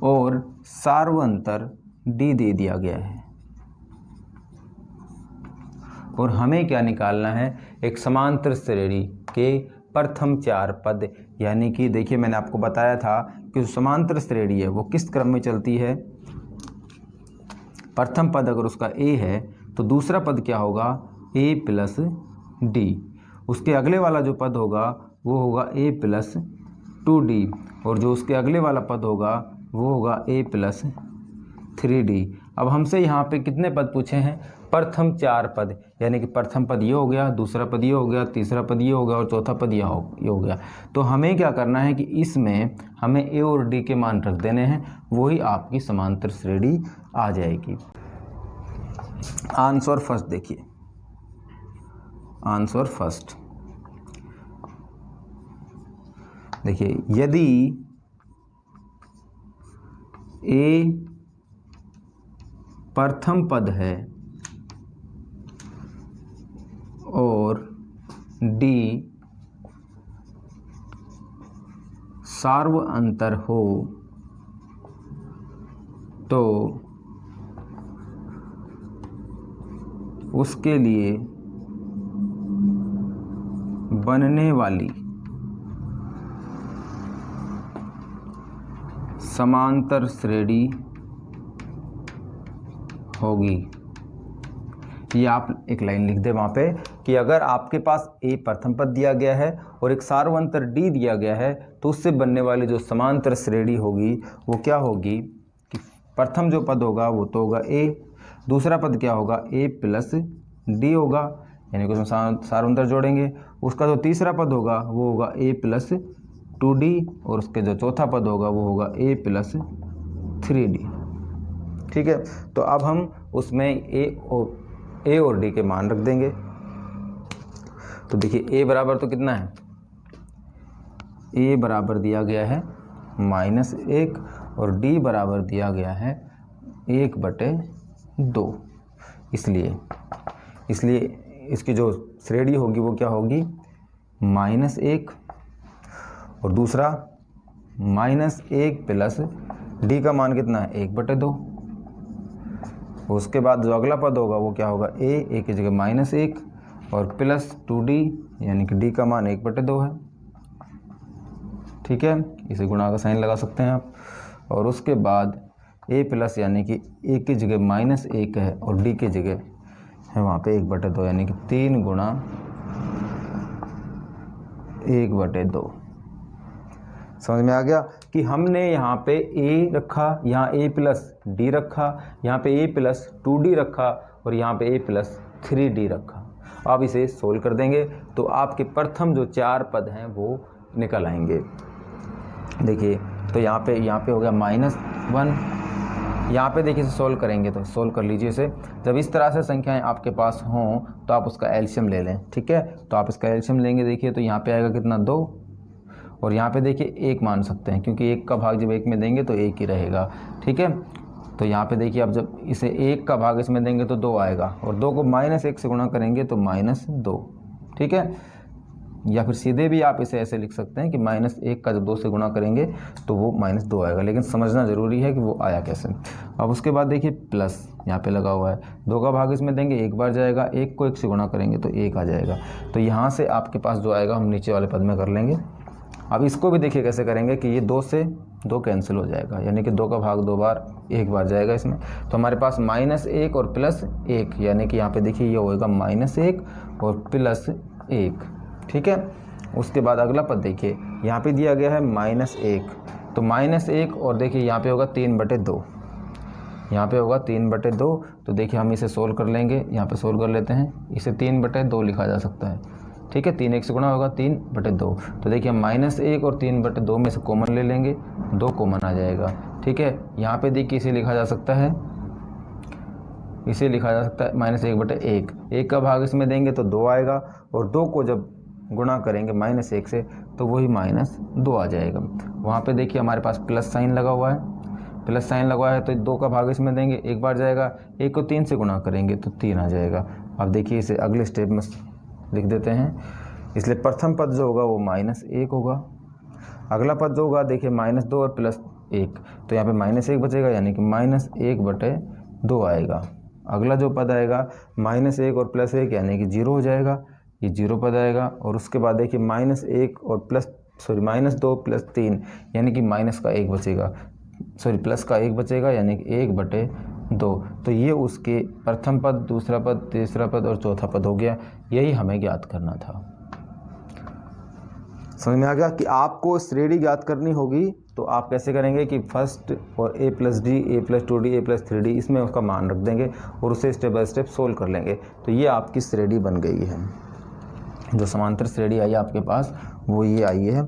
और सार्वंतर डी दे दिया गया है और हमें क्या निकालना है, एक समांतर श्रेणी के प्रथम 4 पद, यानी कि देखिए मैंने आपको बताया था कि जो समांतर श्रेणी है वो किस क्रम में चलती है। प्रथम पद अगर उसका a है तो दूसरा पद क्या होगा, a प्लस डी, उसके अगले वाला जो पद होगा वो होगा a प्लस 2d और जो उसके अगले वाला पद होगा वो होगा a प्लस 3d। अब हमसे यहाँ पे कितने पद पूछे हैं, प्रथम 4 पद, यानी कि प्रथम पद ये हो गया, दूसरा पद ये हो गया, तीसरा पद ये हो गया और चौथा पद ये हो गया। तो हमें क्या करना है कि इसमें हमें a और d के मान रख देने हैं, वही आपकी समांतर श्रेणी आ जाएगी। आंसर फर्स्ट देखिए, आंसर फर्स्ट देखिए, यदि a प्रथम पद है और d सार्वअंतर हो तो उसके लिए बनने वाली समांतर श्रेणी होगी। ये आप एक लाइन लिख दे वहाँ पे कि अगर आपके पास a प्रथम पद दिया गया है और एक सार्वंतर d दिया गया है तो उससे बनने वाली जो समांतर श्रेणी होगी वो क्या होगी कि प्रथम जो पद होगा वो तो होगा a, दूसरा पद क्या होगा a प्लस डी होगा, यानी कि उसमें सार्वंतर जोड़ेंगे, उसका जो तीसरा पद होगा वो होगा a प्लस 2d और उसके जो चौथा पद होगा वो होगा a प्लस 3d। ठीक है, तो अब हम उसमें a और d के मान रख देंगे। तो देखिए a बराबर तो कितना है, a बराबर दिया गया है -1 और d बराबर दिया गया है 1/2। इसलिए इसकी जो श्रेणी होगी वो क्या होगी, -1 और दूसरा -1 प्लस d का मान कितना है 1/2। उसके बाद जो अगला पद होगा वो क्या होगा, a की जगह -1 और प्लस 2d यानी कि d का मान 1/2 है। ठीक है, इसे गुणा का साइन लगा सकते हैं आप। और उसके बाद a प्लस यानी कि a की जगह -1 है और d की जगह है वहाँ पे 1/2 यानी कि 3 गुणा 1/2। समझ में आ गया कि हमने यहाँ पे a रखा, यहाँ a प्लस डी रखा, यहाँ पे a प्लस 2d रखा और यहाँ पे a प्लस 3d रखा। अब इसे सोल्व कर देंगे तो आपके प्रथम जो 4 पद हैं वो निकल आएंगे। देखिए तो यहाँ पे हो गया -1। यहाँ पे देखिए सोल्व करेंगे तो सोल्व कर लीजिए इसे। जब इस तरह से संख्याएं आपके पास हों तो आप उसका एलसीएम ले लें। ठीक है, तो आप इसका एलसीएम लेंगे, देखिए तो यहाँ पे आएगा कितना 2 और यहाँ पे देखिए 1 मान सकते हैं क्योंकि 1 का भाग जब 1 में देंगे तो 1 ही रहेगा। ठीक है, तो यहाँ पे देखिए अब जब इसे 1 का भाग इसमें देंगे तो 2 आएगा और 2 को -1 से गुणा करेंगे तो -2। ठीक है, या फिर सीधे भी आप इसे ऐसे लिख सकते हैं कि -1 का जब 2 से गुणा करेंगे तो वो -2 आएगा, लेकिन समझना ज़रूरी है कि वो आया कैसे। अब उसके बाद देखिए प्लस यहाँ पे लगा हुआ है, 2 का भाग इसमें देंगे 1 बार जाएगा, 1 को 1 से गुणा करेंगे तो 1 आ जाएगा। तो यहाँ से आपके पास जो आएगा हम नीचे वाले पद में कर लेंगे। अब इसको भी देखिए कैसे करेंगे कि ये 2 से 2 कैंसिल हो जाएगा, यानी कि 2 का भाग 2 बार 1 बार जाएगा इसमें। तो हमारे पास -1 और +1, यानी कि यहाँ पे देखिए ये होएगा -1 और +1, ठीक है। उसके बाद अगला पद देखिए, यहाँ पे दिया गया है -1, तो -1 और देखिए यहाँ पे होगा 3/2, यहाँ पे होगा 3/2। तो देखिए हम इसे सोल्व कर लेंगे, यहाँ पे सोल्व कर लेते हैं, इसे 3/2 लिखा जा सकता है, ठीक है। 3 1 से गुणा होगा 3/2। तो देखिए हम -1 और 3/2 में से कॉमन ले लेंगे, 2 कॉमन आ जाएगा, ठीक है। यहाँ पे देखिए इसे लिखा जा सकता है, इसे लिखा जा सकता है -1/1, 1 का भाग इसमें देंगे तो 2 आएगा, और 2 को जब गुणा करेंगे -1 से तो वही -2 आ जाएगा। वहाँ पे देखिए हमारे पास प्लस साइन लगा हुआ है, प्लस साइन लगा है तो 2 का भाग इसमें देंगे 1 बार जाएगा, 1 को 3 से गुणा करेंगे तो 3 आ जाएगा। अब देखिए इसे अगले स्टेप में लिख देते हैं, इसलिए प्रथम पद जो होगा वो -1 होगा, अगला पद जो होगा देखिए -2 और +1, तो यहाँ पे -1 बचेगा, यानी कि -1/2 आएगा। अगला जो पद आएगा -1 और +1 यानी कि 0 हो जाएगा, ये 0 पद आएगा। और उसके बाद देखिए -1 और -2 + 3 यानी कि माइनस का 1 बचेगा, प्लस का 1 बचेगा, यानी कि 1/2। तो ये उसके प्रथम पद, दूसरा पद, तीसरा पद और चौथा पद हो गया। यही हमें ज्ञात करना था। समझ में आ गया कि आपको श्रेणी ज्ञात करनी होगी तो आप कैसे करेंगे कि फर्स्ट और a+d, a+2d, a+3d इसमें उसका मान रख देंगे और उसे स्टेप बाय स्टेप सोल्व कर लेंगे। तो ये आपकी श्रेणी बन गई है, जो समांतर श्रेणी आई आपके पास वो ये आई है,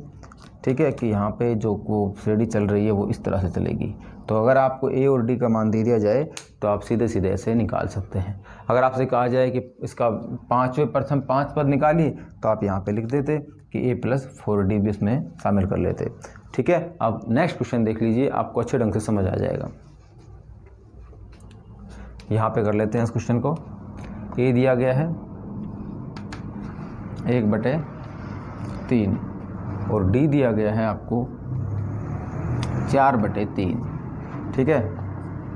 ठीक है। कि यहाँ पे जो वो श्रेणी चल रही है वो इस तरह से चलेगी। तो अगर आपको a और d का मान दे दिया जाए तो आप सीधे सीधे ऐसे निकाल सकते हैं। अगर आपसे कहा जाए कि इसका प्रथम 5 पद निकालिए तो आप यहाँ पे लिख देते कि a+4d भी इसमें शामिल कर लेते, ठीक है। अब नेक्स्ट क्वेश्चन देख लीजिए, आपको अच्छे ढंग से समझ आ जाएगा। यहाँ पे कर लेते हैं इस क्वेश्चन को। a दिया गया है 1/3 और d दिया गया है आपको 4/3, ठीक है।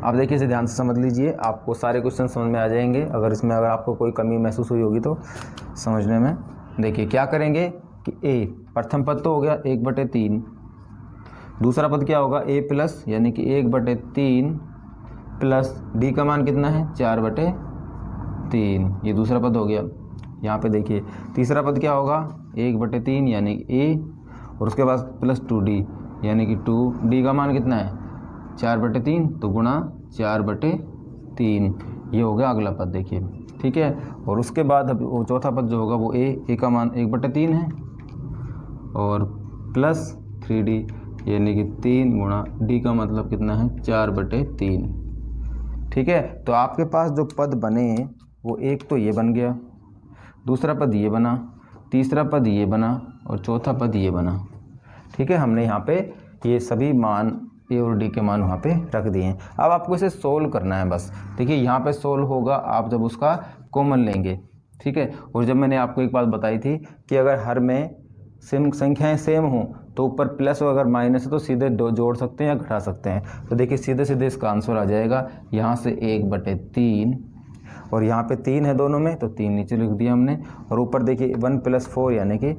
अब देखिए इसे ध्यान से समझ लीजिए, आपको सारे क्वेश्चन समझ में आ जाएंगे। अगर आपको कोई कमी महसूस हुई होगी तो समझने में, देखिए क्या करेंगे कि a प्रथम पद तो हो गया 1/3, दूसरा पद क्या होगा a+ यानी कि 1/3 प्लस d का मान कितना है 4/3, ये दूसरा पद हो गया। यहाँ पे देखिए तीसरा पद क्या होगा 1/3 यानी a और उसके बाद +2d यानी कि 2d का मान कितना है 4/3, तो गुणा 4/3, ये हो गया अगला पद देखिए, ठीक है। और उसके बाद अब वो चौथा पद जो होगा वो a का मान 1/3 है और +3d यानी कि 3 गुणा d का मतलब कितना है 4/3, ठीक है। तो आपके पास जो पद बने वो एक तो ये बन गया, दूसरा पद ये बना, तीसरा पद ये बना और चौथा पद ये बना, ठीक है। हमने यहाँ पे ये सभी मान a और d के मान वहाँ पे रख दिए हैं। अब आपको इसे सोल्व करना है बस। देखिए यहाँ पे सोल्व होगा आप जब उसका कॉमन लेंगे, ठीक है। और जब मैंने आपको एक बात बताई थी कि अगर हर में संख्याएं सेम हों तो ऊपर प्लस और अगर माइनस है तो सीधे जोड़ सकते हैं या घटा सकते हैं। तो देखिए सीधे सीधे इसका आंसर आ जाएगा यहाँ से 1/3 और यहाँ पे 3 है दोनों में तो 3 नीचे लिख दिया हमने, और ऊपर देखिए 1 + 4 यानी कि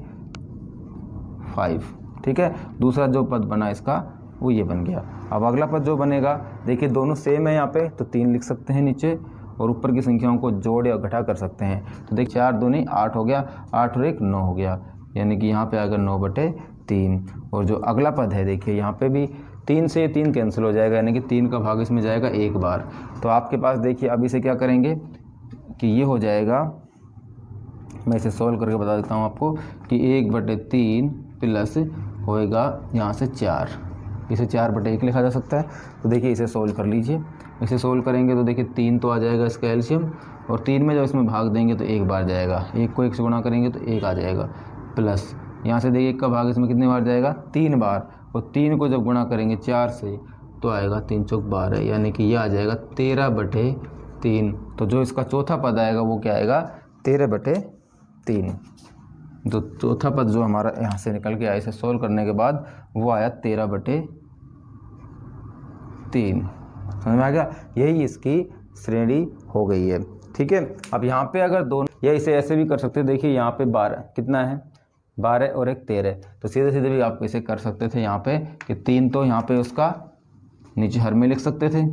5, ठीक है। दूसरा जो पद बना इसका वो ये बन गया। अब अगला पद जो बनेगा देखिए दोनों सेम है यहाँ पे तो 3 लिख सकते हैं नीचे और ऊपर की संख्याओं को जोड़ या घटा कर सकते हैं। तो देखिए 4 दूनी 8 हो गया, 8 और 1 9 हो गया, यानी कि यहाँ पे आएगा 9/3। और जो अगला पद है देखिए यहाँ पे भी 3 से 3 कैंसिल हो जाएगा, यानी कि 3 का भाग इसमें जाएगा 1 बार। तो आपके पास देखिए अब इसे क्या करेंगे कि ये हो जाएगा, मैं इसे सोल्व करके बता देता हूँ आपको कि 1/3 प्लस होएगा यहाँ से 4, इसे 4/1 लिखा जा सकता है। तो देखिए इसे सोल्व कर लीजिए, इसे सोल्व करेंगे तो देखिए 3 तो आ जाएगा इसका एलसीएम और 3 में जब इसमें भाग देंगे तो 1 बार जाएगा, 1 को 1 से गुणा करेंगे तो 1 आ जाएगा, प्लस यहाँ से देखिए 1 का भाग इसमें कितनी बार जाएगा 3 बार, और 3 को जब गुणा करेंगे 4 से तो आएगा 3 चौक 12, यानी कि यह आ जाएगा 13/3। तो जो इसका चौथा पद आएगा वो क्या आएगा 13/3, तो चौथा पद जो हमारा यहाँ से निकल के आया, इसे सोल्व करने के बाद वो आया 13/3। समझ में आ गया? यही इसकी श्रेणी हो गई है। ठीक है, अब यहाँ पे अगर दोनों, या इसे ऐसे भी कर सकते हैं, देखिए यहाँ पे 12 कितना है, 12 और एक 13, तो सीधे सीधे भी आप इसे कर सकते थे यहाँ पे कि 3 तो यहाँ पे उसका नीचे हर में लिख सकते थे,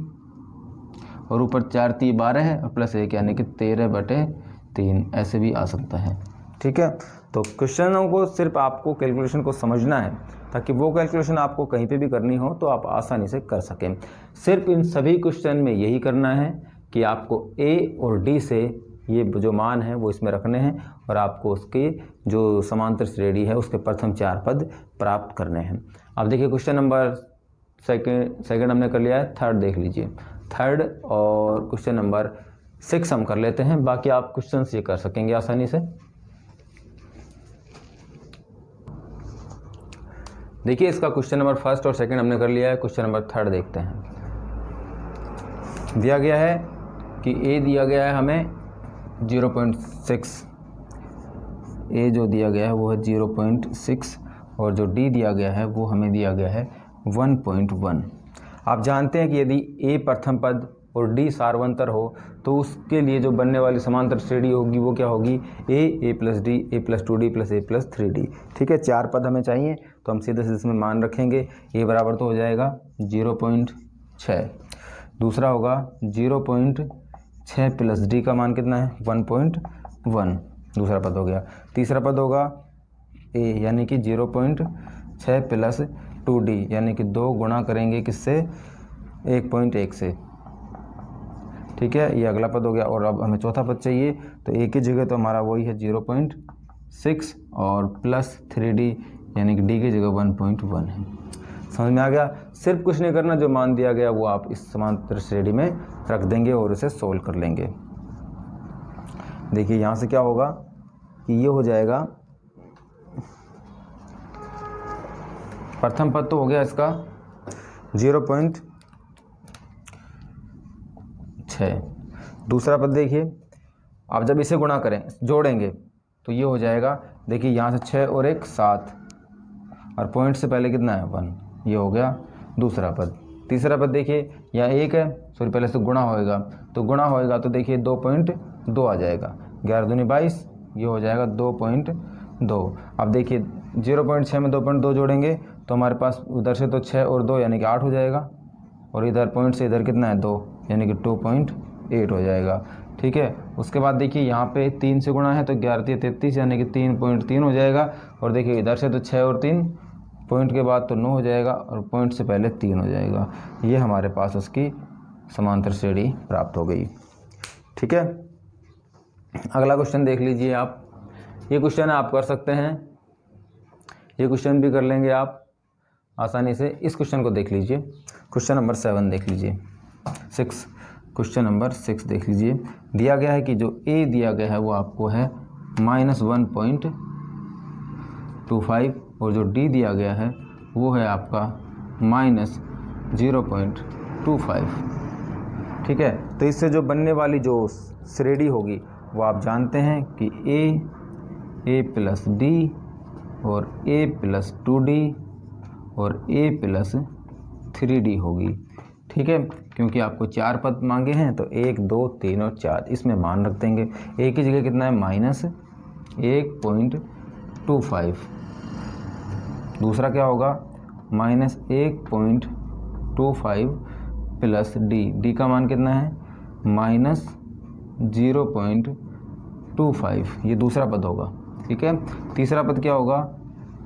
और ऊपर 4 3 12 है, और प्लस 1 यानी कि 13/3 ऐसे भी आ सकता है। ठीक है, तो क्वेश्चनों को सिर्फ आपको कैलकुलेशन को समझना है, ताकि वो कैलकुलेशन आपको कहीं पे भी करनी हो तो आप आसानी से कर सकें। सिर्फ इन सभी क्वेश्चन में यही करना है कि आपको ए और डी से ये जो मान है वो इसमें रखने हैं, और आपको उसके जो समांतर श्रेणी है उसके प्रथम 4 पद प्राप्त करने हैं। अब देखिए क्वेश्चन नंबर सेकंड हमने कर लिया है, थर्ड देख लीजिए। थर्ड और क्वेश्चन नंबर 6 हम कर लेते हैं, बाकी आप क्वेश्चन ये कर सकेंगे आसानी से। देखिए इसका क्वेश्चन नंबर फर्स्ट और सेकंड हमने कर लिया है, क्वेश्चन नंबर थर्ड देखते हैं। दिया गया है कि ए दिया गया है हमें 0.6, ए जो दिया गया है वो है 0.6, और जो डी दिया गया है वो हमें दिया गया है 1.1। आप जानते हैं कि यदि ए प्रथम पद और डी सार्वंतर हो तो उसके लिए जो बनने वाली समांतर श्रेणी होगी वो क्या होगी, ए प्लस डी, ए प्लस 2डी प्लस ए प्लस 3डी। ठीक है, 4 पद हमें चाहिए, तो हम सीधे सीधे इसमें मान रखेंगे। ए बराबर तो हो जाएगा 0.6, दूसरा होगा 0.6 प्लस डी का मान कितना है 1.1, दूसरा पद हो गया। तीसरा पद होगा ए यानी कि 0.6 प्लस 2डी, यानी कि 2 गुणा करेंगे किससे, 1.1 से। ठीक है, ये अगला पद हो गया। और अब हमें चौथा पद चाहिए, तो ए की जगह तो हमारा वही है 0.6 और प्लस 3d यानी कि डी की जगह 1.1 है। समझ में आ गया? सिर्फ कुछ नहीं करना, जो मान दिया गया वो आप इस समांतर श्रेणी में रख देंगे और इसे सोल्व कर लेंगे। देखिए यहाँ से क्या होगा कि ये हो जाएगा, प्रथम पद तो हो गया इसका 0.6, दूसरा पद देखिए, आप जब इसे गुणा करें जोड़ेंगे तो ये हो जाएगा, देखिए यहाँ से 6 और 1 7, और पॉइंट से पहले कितना है 1, ये हो गया दूसरा पद। तीसरा पद देखिए यहाँ 1 है, सॉरी पहले से गुणा होएगा, तो गुणा होएगा तो देखिए 2.2 आ जाएगा, 11 दूनी 22, ये हो जाएगा 2.2। अब देखिए 0.6 में 2.2 जोड़ेंगे तो हमारे पास उधर से तो 6 और 2 यानी कि 8 हो जाएगा, और इधर पॉइंट से इधर कितना है 2 यानी कि 2.8 हो जाएगा। ठीक है, उसके बाद देखिए यहाँ पे 3 से गुणा है तो 11 3 33 यानी कि 3.3 हो जाएगा, और देखिए इधर से तो 6 और 3, पॉइंट के बाद तो 9 हो जाएगा, और पॉइंट से पहले 3 हो जाएगा। ये हमारे पास उसकी समांतर श्रेणी प्राप्त हो गई। ठीक है, अगला क्वेश्चन देख लीजिए आप। ये क्वेश्चन आप कर सकते हैं, ये क्वेश्चन भी कर लेंगे आप आसानी से। इस क्वेश्चन को देख लीजिए, क्वेश्चन नंबर 7 देख लीजिए, 6, क्वेश्चन नंबर 6 देख लीजिए। दिया गया है कि जो ए दिया गया है वो आपको है -1.25, और जो डी दिया गया है वो है आपका -0.25। ठीक है, तो इससे जो बनने वाली जो श्रेणी होगी वो आप जानते हैं कि ए प्लस डी और ए प्लस 2d और ए प्लस 3d होगी। ठीक है, क्योंकि आपको 4 पद मांगे हैं तो 1 2 3 और 4 इसमें मान रख देंगे। ए की जगह कितना है -1.25, दूसरा क्या होगा -1.25 प्लस डी का मान कितना है -0.25, ये दूसरा पद होगा। ठीक है, तीसरा पद क्या होगा,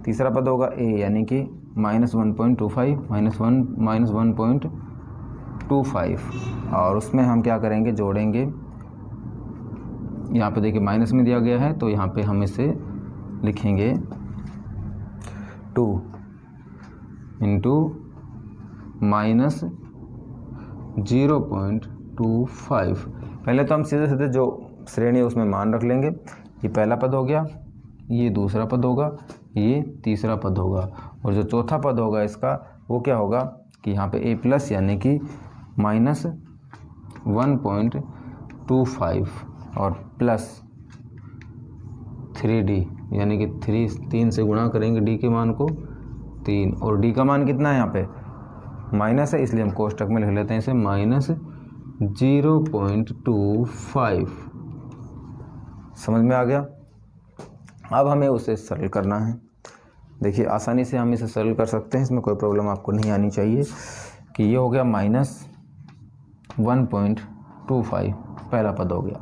तीसरा पद होगा ए यानी कि -1.25 -1.25, और उसमें हम क्या करेंगे जोड़ेंगे। यहाँ पे देखिए माइनस में दिया गया है तो यहाँ पे हम इसे लिखेंगे 2 इंटू -0.25। पहले तो हम सीधे सीधे जो श्रेणी है उसमें मान रख लेंगे। ये पहला पद हो गया, ये दूसरा पद होगा, ये तीसरा पद होगा, और जो चौथा पद होगा इसका वो क्या होगा कि यहाँ पे ए प्लस यानी कि -1.25 और प्लस 3d यानी कि 3 से गुणा करेंगे डी के मान को 3, और डी का मान कितना है यहाँ पे माइनस है, इसलिए हम कोष्टक में लिख लेते हैं इसे -0.25। समझ में आ गया। अब हमें उसे सरल करना है। देखिए आसानी से हम इसे सरल कर सकते हैं, इसमें कोई प्रॉब्लम आपको नहीं आनी चाहिए कि ये हो गया -1.25 पहला पद हो गया।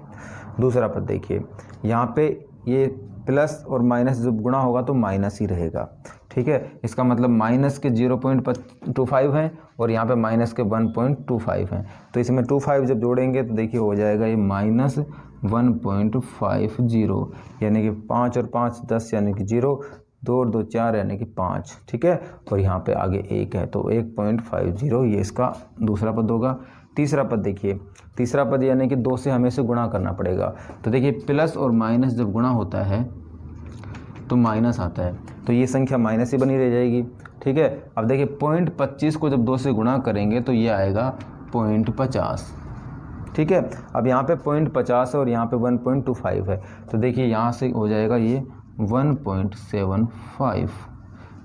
दूसरा पद देखिए, यहाँ पे ये प्लस और माइनस जब गुणा होगा तो माइनस ही रहेगा, ठीक है। इसका मतलब माइनस के 0.25 है और यहाँ पे माइनस के 1.25 हैं, तो इसमें 25 जब जोड़ेंगे तो देखिए हो जाएगा ये -1.50, यानी कि 5 और 5 10 यानी कि 0, 2 और 2 4 यानी कि 5, ठीक है। और यहाँ पे आगे 1 है तो 1.50 ये इसका दूसरा पद होगा। तीसरा पद देखिए, तीसरा पद यानी कि 2 से हमें इसे गुणा करना पड़ेगा। तो देखिए प्लस और माइनस जब गुणा होता है तो माइनस आता है, तो ये संख्या माइनस ही बनी रह जाएगी, ठीक है। अब देखिए 0.25 को जब 2 से गुणा करेंगे तो ये आएगा 0.50, ठीक है। अब यहाँ पे 0.50 है और यहाँ पे 1.25 है, तो देखिए यहाँ से हो जाएगा ये 1.75,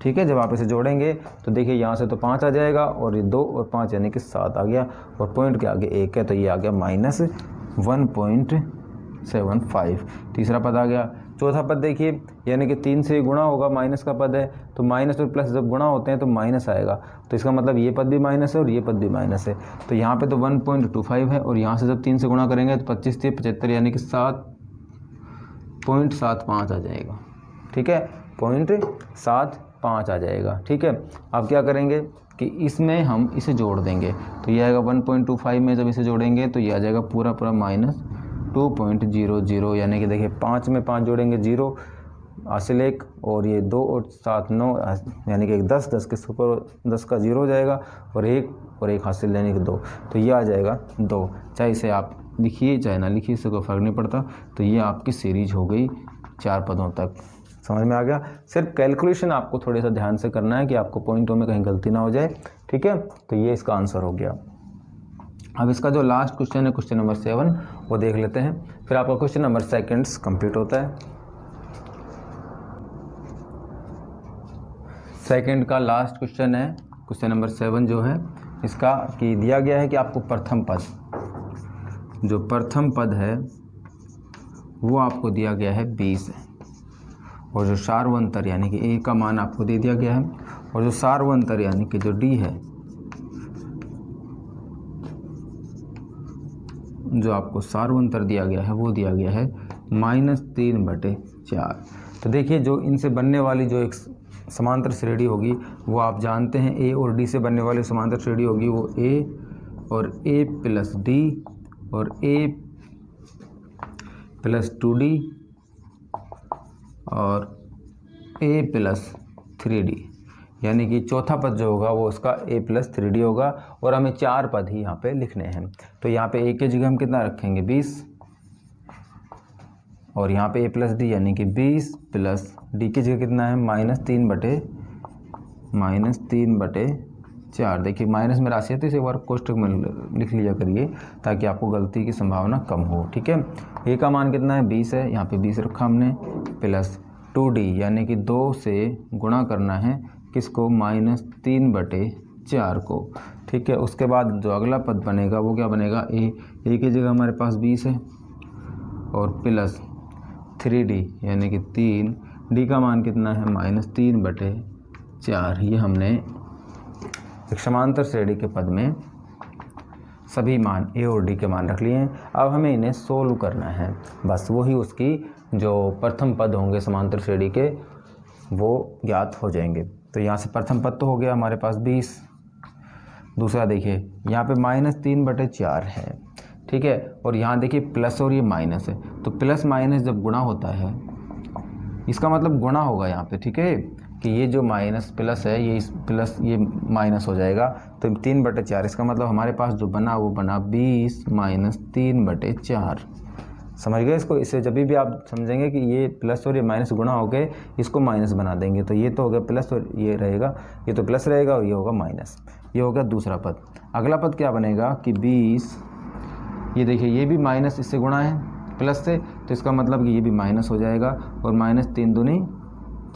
ठीक है। जब आप इसे जोड़ेंगे तो देखिए यहाँ से तो 5 आ जाएगा और ये 2 और 5 यानी कि 7 आ गया, और पॉइंट के आगे 1 है तो ये आ गया -1.75, तीसरा पद आ गया। चौथा पद देखिए, यानी कि 3 से गुणा होगा, माइनस का पद है, तो माइनस और प्लस जब गुणा होते हैं तो माइनस आएगा, तो इसका मतलब ये पद भी माइनस है और ये पद भी माइनस है, तो यहाँ पे तो 1.25 है, और यहाँ से जब 3 से गुणा करेंगे तो 25 से 75 यानी कि 7.75 आ जाएगा, ठीक है, 0.75 आ जाएगा, ठीक है। अब क्या करेंगे कि इसमें हम इसे जोड़ देंगे, तो ये आएगा 1.25 में जब इसे जोड़ेंगे तो ये आ जाएगा पूरा -2.00, यानी कि देखिए 5 में 5 जोड़ेंगे 0 हासिल 1, और ये 2 और 7 9 यानी कि 10 10 के ऊपर 10 का 0 हो जाएगा, और 1 हासिल यानी कि 2, तो ये आ जाएगा 2। चाहे इसे आप लिखिए चाहे ना लिखिए, इससे कोई फ़र्क नहीं पड़ता। तो ये आपकी सीरीज हो गई 4 पदों तक। समझ में आ गया। सिर्फ कैलकुलेशन आपको थोड़े सा ध्यान से करना है कि आपको पॉइंटों में कहीं गलती ना हो जाए, ठीक है। तो ये इसका आंसर हो गया। अब इसका जो लास्ट क्वेश्चन है, क्वेश्चन नंबर 7, वो देख लेते हैं, फिर आपका क्वेश्चन नंबर 2 कंप्लीट होता है। सेकंड का लास्ट क्वेश्चन है, क्वेश्चन नंबर 7 जो है इसका कि दिया गया है कि आपको प्रथम पद, जो प्रथम पद है वो आपको दिया गया है 20, और जो सार्वंतर यानी कि ए का मान आपको दे दिया गया है, और जो सार्वंतर यानी कि जो डी है, जो आपको सार्वंतर दिया गया है वो दिया गया है -3/4। तो देखिए जो इनसे बनने वाली जो एक समांतर श्रेणी होगी वो आप जानते हैं, ए और डी से बनने वाली समांतर श्रेणी होगी वो ए और ए प्लस डी और ए प्लस 2d और a प्लस 3d, यानी कि चौथा पद जो होगा वो उसका a प्लस 3d होगा, और हमें 4 पद ही यहाँ पे लिखने हैं। तो यहाँ पे a की जगह हम कितना रखेंगे 20, और यहाँ पे a प्लस डी यानी कि 20 प्लस d की जगह कितना है -3/4। देखिए माइनस में राशि है तो इसे एक बार कोष्टक में लिख लिया करिए ताकि आपको गलती की संभावना कम हो, ठीक है। a का मान कितना है 20 है, यहाँ पे 20 रखा हमने, प्लस 2d यानी कि 2 से गुणा करना है किसको -3/4 को, ठीक है। उसके बाद जो अगला पद बनेगा वो क्या बनेगा a की जगह हमारे पास 20 है, और प्लस 3d यानी कि 3, d का मान कितना है -3/4। ये हमने एक समांतर श्रेणी के पद में सभी मान a और d के मान रख लिए हैं। अब हमें इन्हें सोल्व करना है, बस वही उसकी जो प्रथम पद होंगे समांतर श्रेणी के वो ज्ञात हो जाएंगे। तो यहाँ से प्रथम पद तो हो गया हमारे पास 20, दूसरा देखिए यहाँ पे -3/4 है, ठीक है, और यहाँ देखिए प्लस और ये माइनस है, तो प्लस माइनस जब गुणा होता है इसका मतलब गुणा होगा यहाँ पे, ठीक है, कि ये जो माइनस प्लस है ये प्लस ये माइनस हो जाएगा, तो 3/4, इसका मतलब हमारे पास जो बना वो बना 20 -3/4। समझ गए इसको। इससे जब भी आप समझेंगे कि ये प्लस और ये माइनस गुणा हो गए, इसको माइनस बना देंगे, तो ये तो हो गया प्लस और ये रहेगा, ये तो प्लस रहेगा और ये होगा माइनस। ये हो गया दूसरा पद। अगला पद क्या बनेगा कि 20, ये देखिए ये भी माइनस इससे गुणा है, प्लस से, तो इसका मतलब कि ये भी माइनस हो जाएगा और माइनस 3 दूनी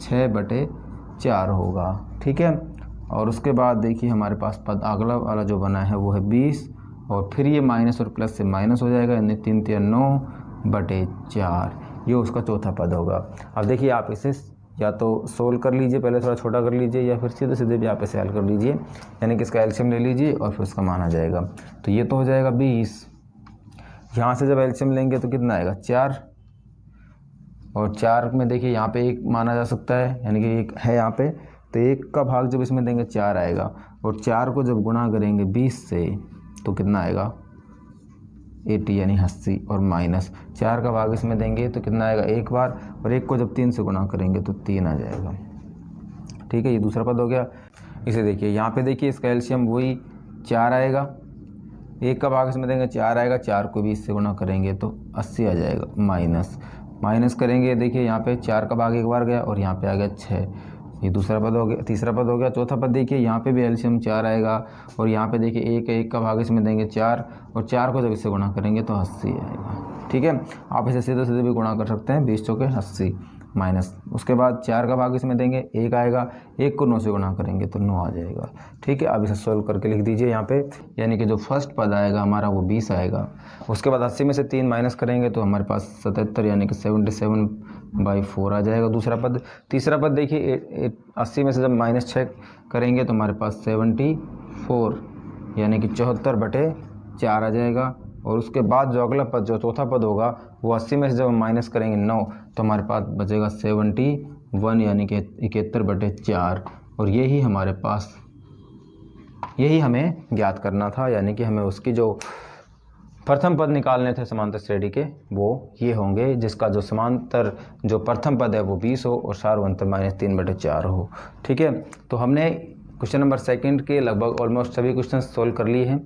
6/4 होगा। ठीक है, और उसके बाद देखिए हमारे पास पद अगला वाला जो बना है वो है 20 और फिर ये माइनस और प्लस से माइनस हो जाएगा, यानी 3 3 9/4, ये उसका चौथा पद होगा। अब देखिए आप इसे या तो सोल्व कर लीजिए, पहले थोड़ा छोटा कर लीजिए, या फिर सीधे सीधे भी आप इसे हल कर लीजिए, यानी कि इसका एलसीएम ले लीजिए और फिर उसका मान आ जाएगा। तो ये तो हो जाएगा 20, यहाँ से जब एलसीएम लेंगे तो कितना आएगा 4, और 4 में देखिए यहाँ पे 1 माना जा सकता है, यानी कि 1 है यहाँ पे, तो 1 का भाग जब इसमें देंगे 4 आएगा, और 4 को जब गुणा करेंगे 20 से तो कितना आएगा 80, यानी 80, और माइनस 4 का भाग इसमें देंगे तो कितना आएगा 1 बार, और 1 को जब 3 से गुणा करेंगे तो 3 आ जाएगा। ठीक है, ये दूसरा पद हो गया। इसे देखिए यहाँ पे देखिए इसका एलसीएम वही 4 आएगा, 1 का भाग इसमें देंगे 4 आएगा, 4 को 20 से गुणा करेंगे तो 80 आ जाएगा, माइनस करेंगे, देखिए यहाँ पे 4 का भाग 1 बार गया और यहाँ पे आ गया 6, ये दूसरा पद हो गया, तीसरा पद हो गया। चौथा पद देखिए यहाँ पे भी एलसीएम 4 आएगा, और यहाँ पे देखिए 1 का भाग इसमें देंगे 4, और 4 को जब इससे गुणा करेंगे तो 80 आएगा। ठीक है, आप इसे सीधे सीधे भी गुणा कर सकते हैं, 20 चौके 80, माइनस उसके बाद 4 का भाग इसमें देंगे 1 आएगा, 1 को 9 से गुणा करेंगे तो 9 आ जाएगा। ठीक है, अब इसे सोल्व करके लिख दीजिए यहाँ पे, यानी कि जो फर्स्ट पद आएगा हमारा वो 20 आएगा, उसके बाद 80 में से 3 माइनस करेंगे तो हमारे पास 77, यानी कि 77/4 आ जाएगा दूसरा पद। तीसरा पद देखिए 80 में से जब -6 करेंगे तो हमारे पास 74, यानी कि 74/4 आ जाएगा, और उसके बाद जो अगला पद जो चौथा पद होगा वो 80 में से जब हम माइनस करेंगे 9 तो हमारे पास बचेगा 71, यानी कि 71/4, और यही हमारे पास, यही हमें ज्ञात करना था, यानी कि हमें उसकी जो प्रथम पद निकालने थे समांतर श्रेणी के वो ये होंगे, जिसका जो समांतर जो प्रथम पद है वो 20 हो और सार्वंतर -3/4 हो। ठीक है, तो हमने क्वेश्चन नंबर 2 के लगभग ऑलमोस्ट सभी क्वेश्चन सोल्व कर लिए हैं।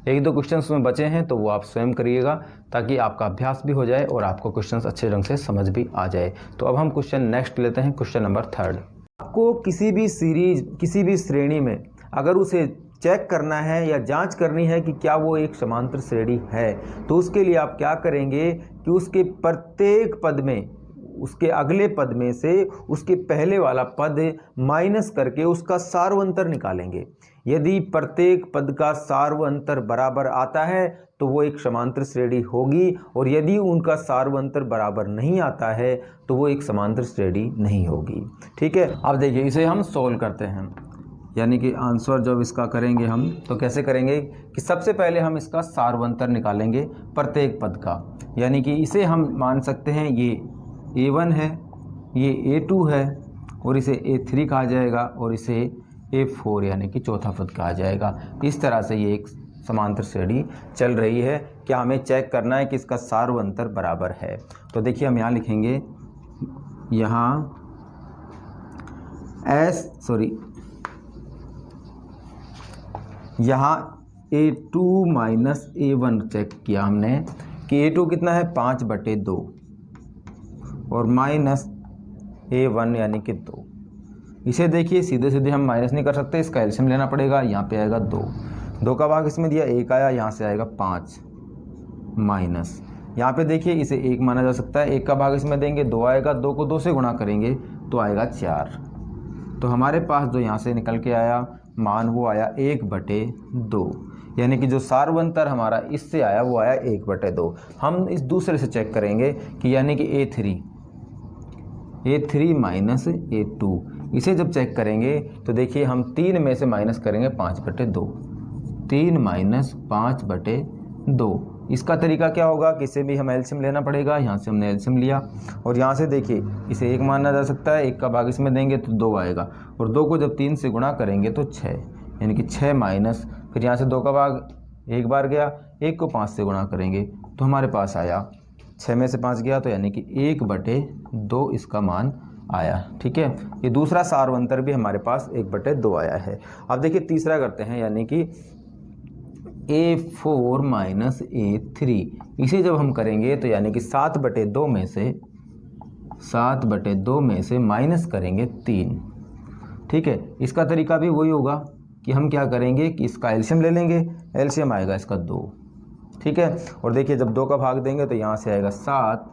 1-2 क्वेश्चन उसमें बचे हैं तो वो आप स्वयं करिएगा, ताकि आपका अभ्यास भी हो जाए और आपको क्वेश्चन अच्छे ढंग से समझ भी आ जाए। तो अब हम क्वेश्चन नेक्स्ट लेते हैं, क्वेश्चन नंबर 3। आपको किसी भी सीरीज, किसी भी श्रेणी में अगर उसे चेक करना है या जांच करनी है कि क्या वो एक समांतर श्रेणी है, तो उसके लिए आप क्या करेंगे कि उसके प्रत्येक पद में, उसके अगले पद में से उसके पहले वाला पद माइनस करके उसका सार्वंतर निकालेंगे। यदि प्रत्येक पद का सार्वंतर बराबर आता है तो वो एक समांतर श्रेणी होगी, और यदि उनका सार्वंतर बराबर नहीं आता है तो वो एक समांतर श्रेणी नहीं होगी। ठीक है, अब देखिए इसे हम सोल्व करते हैं, यानी कि आंसर जब इसका करेंगे हम तो कैसे करेंगे कि सबसे पहले हम इसका सार्वंतर निकालेंगे प्रत्येक पद का, यानी कि इसे हम मान सकते हैं ये A1 है, ये A2 है, और इसे A3 कहा जाएगा, और इसे A4 यानी कि चौथा पद कहा जाएगा। इस तरह से ये एक समांतर श्रेणी चल रही है। क्या हमें चेक करना है कि इसका सार्वंतर बराबर है, तो देखिए हम यहाँ लिखेंगे, यहाँ यहाँ A2 माइनस A1 चेक किया हमने कि A2 कितना है 5/2 और माइनस A1 यानी कि 2। इसे देखिए सीधे सीधे हम माइनस नहीं कर सकते, इसका एलसीएम लेना पड़ेगा। यहाँ पे आएगा 2 का भाग इसमें दिया 1 आया, यहाँ से आएगा 5 माइनस, यहाँ पे देखिए इसे 1 माना जा सकता है, 1 का भाग इसमें देंगे 2 आएगा, 2 को 2 से गुणा करेंगे तो आएगा 4। तो हमारे पास जो यहाँ से निकल के आया मान वो आया 1/2, यानी कि जो सार्वंतर हमारा इससे आया वो आया 1/2। हम इस दूसरे से चेक करेंगे कि यानी कि A3 माइनस A2, इसे जब चेक करेंगे तो देखिए हम 3 में से माइनस करेंगे 5/2, 3 माइनस 5/2। इसका तरीका क्या होगा कि इसे भी हम एलसीएम लेना पड़ेगा। यहाँ से हमने एलसीएम लिया और यहाँ से देखिए इसे 1 माना जा सकता है, 1 का भाग इसमें देंगे तो 2 आएगा, और 2 को जब 3 से गुणा करेंगे तो 6, यानी कि 6 माइनस, फिर यहाँ से 2 का भाग 1 बार गया, 1 को 5 से गुणा करेंगे तो हमारे पास आया 6 में से 5 गया, तो यानी कि 1/2 इसका मान आया। ठीक है, ये दूसरा सार्वंतर भी हमारे पास 1/2 आया है। अब देखिए तीसरा करते हैं, यानी कि A4 माइनस A3, इसे जब हम करेंगे तो यानी कि 7/2 में से माइनस करेंगे 3। ठीक है, इसका तरीका भी वही होगा कि हम क्या करेंगे कि इसका एलसीएम ले लेंगे, एलसीएम आएगा इसका 2, ठीक है। और देखिए जब 2 का भाग देंगे तो यहाँ से आएगा 7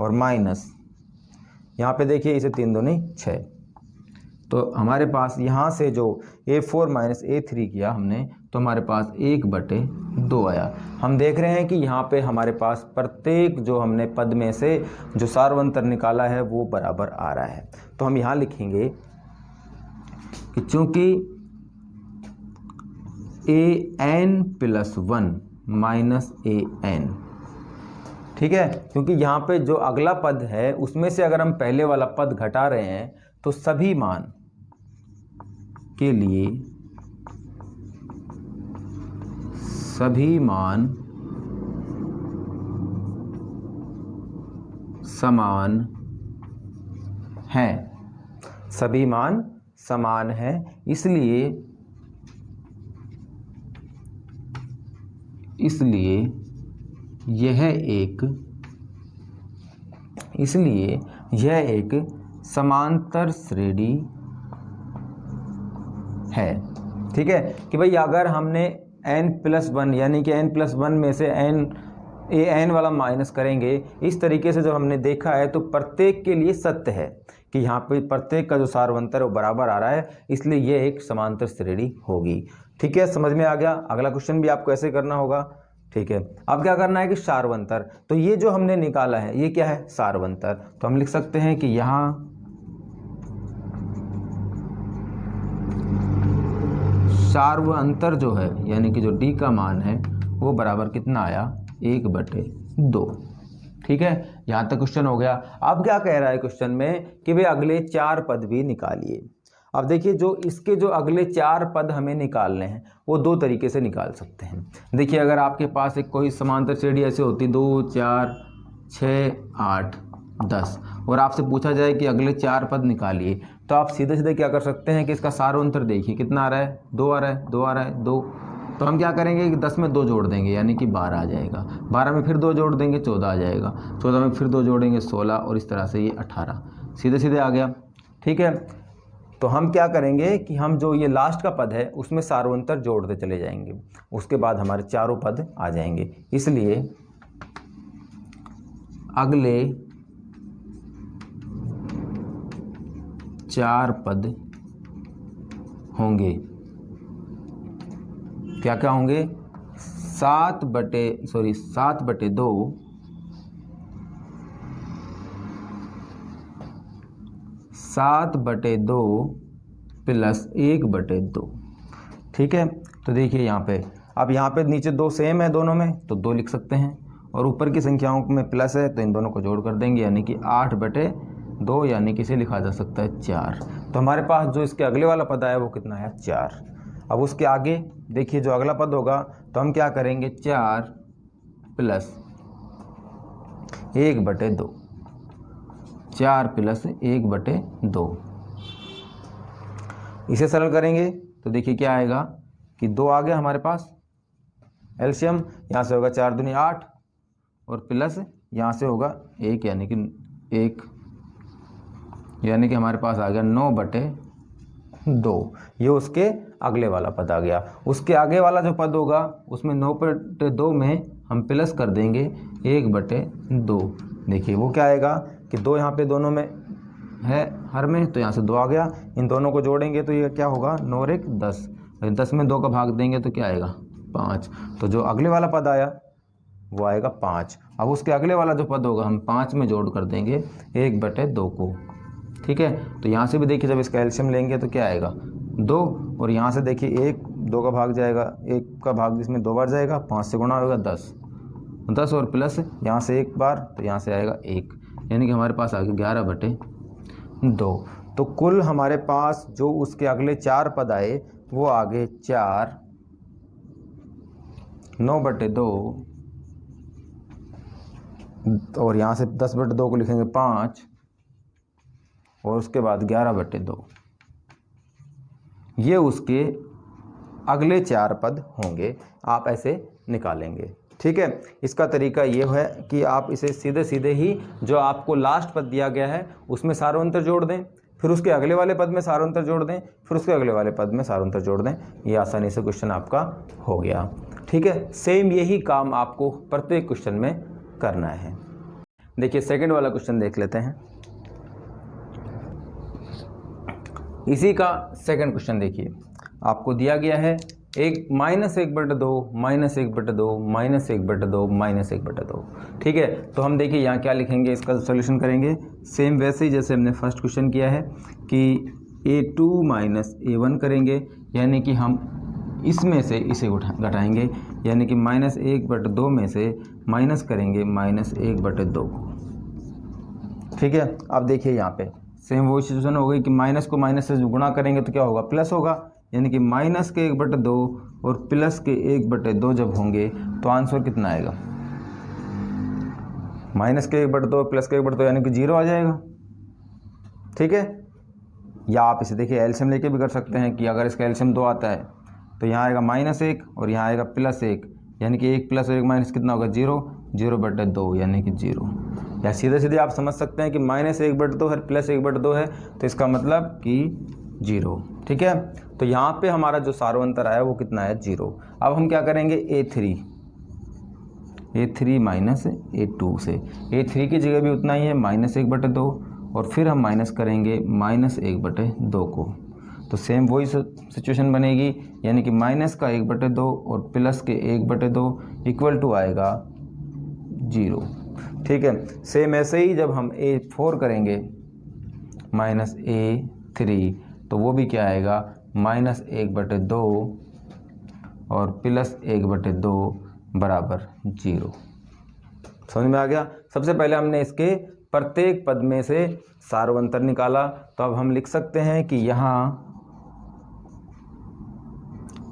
और माइनस यहाँ पे देखिए इसे 3 दूनी 6, तो हमारे पास यहाँ से जो a4 माइनस a3 किया हमने तो हमारे पास 1/2 आया। हम देख रहे हैं कि यहाँ पे हमारे पास प्रत्येक जो हमने पद में से जो सार्वंतर निकाला है वो बराबर आ रहा है। तो हम यहाँ लिखेंगे कि चूंकि an+1 माइनस an, ठीक है, क्योंकि यहाँ पे जो अगला पद है उसमें से अगर हम पहले वाला पद घटा रहे हैं तो सभी मान के लिए सभी मान समान हैं, सभी मान समान हैं, इसलिए यह एक समांतर श्रेणी है। ठीक है कि भाई अगर हमने n+1 यानी कि n+1 में से n वाला माइनस करेंगे, इस तरीके से जब हमने देखा है तो प्रत्येक के लिए सत्य है कि यहाँ पे प्रत्येक का जो सार्वंतर है वो बराबर आ रहा है, इसलिए ये एक समांतर श्रेणी होगी। ठीक है, समझ में आ गया। अगला क्वेश्चन भी आपको ऐसे करना होगा। ठीक है, अब क्या करना है कि सार्वंतर, तो ये जो हमने निकाला है ये क्या है, सार्वंतर। तो हम लिख सकते हैं कि यहाँ सार्वंतर जो है यानी कि जो d का मान है वो बराबर कितना आया, 1/2। ठीक है, यहाँ तक क्वेश्चन हो गया। अब क्या कह रहा है क्वेश्चन में कि भाई अगले 4 पद भी निकालिए। अब देखिए जो इसके जो अगले 4 पद हमें निकालने हैं वो 2 तरीके से निकाल सकते हैं। देखिए अगर आपके पास एक कोई समांतर श्रेणी ऐसे होती 2, 4, 6, 8, 10 और आपसे पूछा जाए कि अगले 4 पद निकालिए, तो आप सीधे सीधे क्या कर सकते हैं कि इसका सार्वंतर देखिए कितना आ रहा है, 2 आ रहा है, 2 आ रहा है, 2। तो हम क्या करेंगे कि 10 में 2 जोड़ देंगे यानी कि 12 आ जाएगा, 12 में फिर 2 जोड़ देंगे 14 आ जाएगा, 14 में फिर 2 जोड़ेंगे 16 और इस तरह से ये 18 सीधे सीधे आ गया। ठीक है, तो हम क्या करेंगे कि हम जो ये लास्ट का पद है उसमें सार्वंतर जोड़ते चले जाएंगे, उसके बाद हमारे चारों पद आ जाएंगे। इसलिए अगले 4 पद होंगे, क्या क्या होंगे, 7/2 प्लस 1/2। ठीक है, तो देखिए यहाँ पे, अब यहाँ पे नीचे 2 सेम है दोनों में तो 2 लिख सकते हैं, और ऊपर की संख्याओं में प्लस है तो इन दोनों को जोड़ कर देंगे यानी कि 8/2 यानी कि इसे लिखा जा सकता है 4। तो हमारे पास जो इसके अगले वाला पद आया वो कितना आया, 4। अब उसके आगे देखिए जो अगला पद होगा तो हम क्या करेंगे, 4 प्लस 1/2, 4 प्लस 1/2। इसे सरल करेंगे तो देखिए क्या आएगा कि 2 आ गया हमारे पास एलसीएम, यहाँ से होगा 4 दूनी 8 और प्लस यहाँ से होगा 1 यानी कि 1 यानी कि हमारे पास आ गया 9/2। ये उसके अगले वाला पद आ गया। उसके आगे वाला जो पद होगा उसमें 9/2 में हम प्लस कर देंगे 1/2। देखिए वो क्या आएगा कि 2 यहाँ पे दोनों में है हर में, तो यहाँ से 2 आ गया, इन दोनों को जोड़ेंगे तो ये क्या होगा, 9 और 1 10, 10 में 2 का भाग देंगे तो क्या आएगा, 5। तो जो अगले वाला पद आया वो आएगा 5। अब उसके अगले वाला जो पद होगा हम 5 में जोड़ कर देंगे 1/2 को। ठीक है, तो यहाँ से भी देखिए जब इसका एलसीएम लेंगे तो क्या आएगा, 2, और यहाँ से देखिए 1 2 का भाग जाएगा, 1 का भाग इसमें 2 बार जाएगा, 5 से गुणा होगा 10 और प्लस यहाँ से 1 बार तो यहाँ से आएगा 1 यानी कि हमारे पास आ गया 11/2। तो कुल हमारे पास जो उसके अगले 4 पद आए वो आगे 4, 9/2 और यहाँ से 10/2 को लिखेंगे 5 और उसके बाद 11/2। ये उसके अगले 4 पद होंगे, आप ऐसे निकालेंगे। ठीक है, इसका तरीका ये है कि आप इसे सीधे सीधे ही जो आपको लास्ट पद दिया गया है उसमें सार्वंतर जोड़ दें, फिर उसके अगले वाले पद में सार्वंतर जोड़ दें, फिर उसके अगले वाले पद में सार्वंतर जोड़ दें। ये आसानी से क्वेश्चन आपका हो गया। ठीक है, सेम यही काम आपको प्रत्येक क्वेश्चन में करना है। देखिए सेकंड वाला क्वेश्चन देख लेते हैं। इसी का सेकंड क्वेश्चन देखिए, आपको दिया गया है एक -1/2 -1/2 -1/2 -1/2। ठीक है, तो हम देखिए यहाँ क्या लिखेंगे, इसका सोल्यूशन करेंगे सेम वैसे ही जैसे हमने फर्स्ट क्वेश्चन किया है कि a2 - a1 करेंगे, यानी कि हम इसमें से इसे घटाएंगे, यानी कि -1/2 में से माइनस करेंगे -1/2 को। ठीक है, अब देखिए यहाँ पे सेम वही सिचुएशन हो गई कि माइनस को माइनस से गुणा करेंगे तो क्या होगा, प्लस होगा, यानी कि -1/2 और +1/2 जब होंगे तो आंसर कितना आएगा, -1/2 +1/2 यानी कि 0 आ जाएगा। ठीक है, या आप इसे देखिए एलसीएम लेके भी कर सकते हैं कि अगर इसका एलसीएम 2 आता है तो यहाँ आएगा -1 और यहाँ आएगा +1, यानी कि 1 + 1 माइनस कितना होगा 0, 0/2 यानी कि 0। या सीधे सीधे आप समझ सकते हैं कि -1/2 है +1/2 है तो इसका मतलब कि 0। ठीक है, तो यहाँ पे हमारा जो सार्वंतर आया वो कितना है 0। अब हम क्या करेंगे a3 - a2 से, a3 की जगह भी उतना ही है -1/2 और फिर हम माइनस करेंगे -1/2 को, तो सेम वही सिचुएशन बनेगी, यानी कि माइनस का 1/2 और प्लस के 1/2 इक्वल टू आएगा 0। ठीक है, सेम ऐसे ही जब हम a4 करेंगे -a3 तो वो भी क्या आएगा -1/2 और +1/2 बराबर 0। समझ में आ गया। सबसे पहले हमने इसके प्रत्येक पद में से सार्वंतर निकाला, तो अब हम लिख सकते हैं कि यहाँ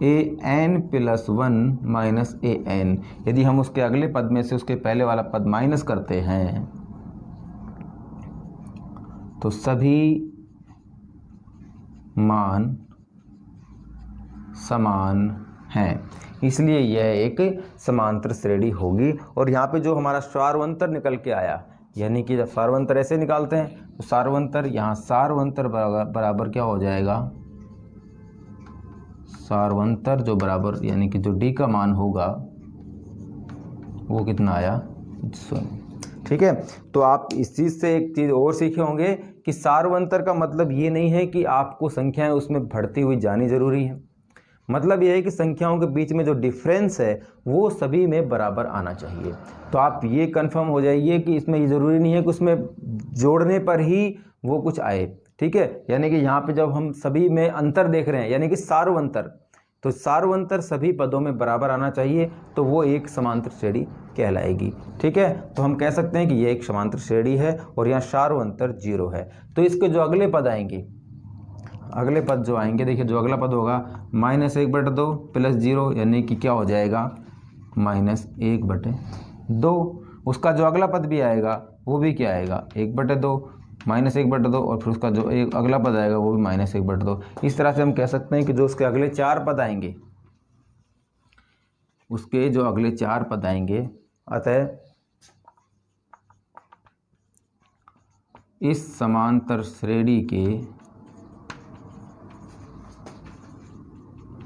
an + 1 - an, यदि हम उसके अगले पद में से उसके पहले वाला पद माइनस करते हैं तो सभी मान समान हैं, इसलिए यह एक समांतर श्रेणी होगी। और यहाँ पे जो हमारा सार्वंतर निकल के आया, यानी कि जब सार्वंतर ऐसे निकालते हैं तो सार्वंतर यहाँ सार्वंतर बराबर क्या हो जाएगा, सार्वंतर जो बराबर यानी कि जो d का मान होगा वो कितना आया 0। ठीक है, तो आप इस चीज़ से एक चीज़ और सीखे होंगे कि सार्वंतर का मतलब ये नहीं है कि आपको संख्याएं उसमें बढ़ती हुई जानी जरूरी है, मतलब ये है कि संख्याओं के बीच में जो डिफरेंस है वो सभी में बराबर आना चाहिए। तो आप ये कंफर्म हो जाइए कि इसमें ये ज़रूरी नहीं है कि उसमें जोड़ने पर ही वो कुछ आए। ठीक है, यानी कि यहाँ पे जब हम सभी में अंतर देख रहे हैं यानी कि सार्वंतर, तो सार्वंतर सभी पदों में बराबर आना चाहिए, तो वो एक समांतर श्रेणी कहलाएगी। ठीक है, तो हम कह सकते हैं कि ये एक समांतर श्रेणी है और यहाँ सार्वंतर 0 है। तो इसके जो अगले पद आएंगे, अगले पद जो आएंगे, देखिए जो अगला पद होगा -1/2 + 0 यानी कि क्या हो जाएगा -1/2। उसका जो अगला पद भी आएगा वो भी क्या आएगा 1/2 -1/2 और फिर उसका जो एक अगला पद आएगा वो भी -1/2। इस तरह से हम कह सकते हैं कि जो उसके अगले 4 पद आएंगे, उसके जो अगले 4 पद आएंगे, अतः इस समांतर श्रेणी के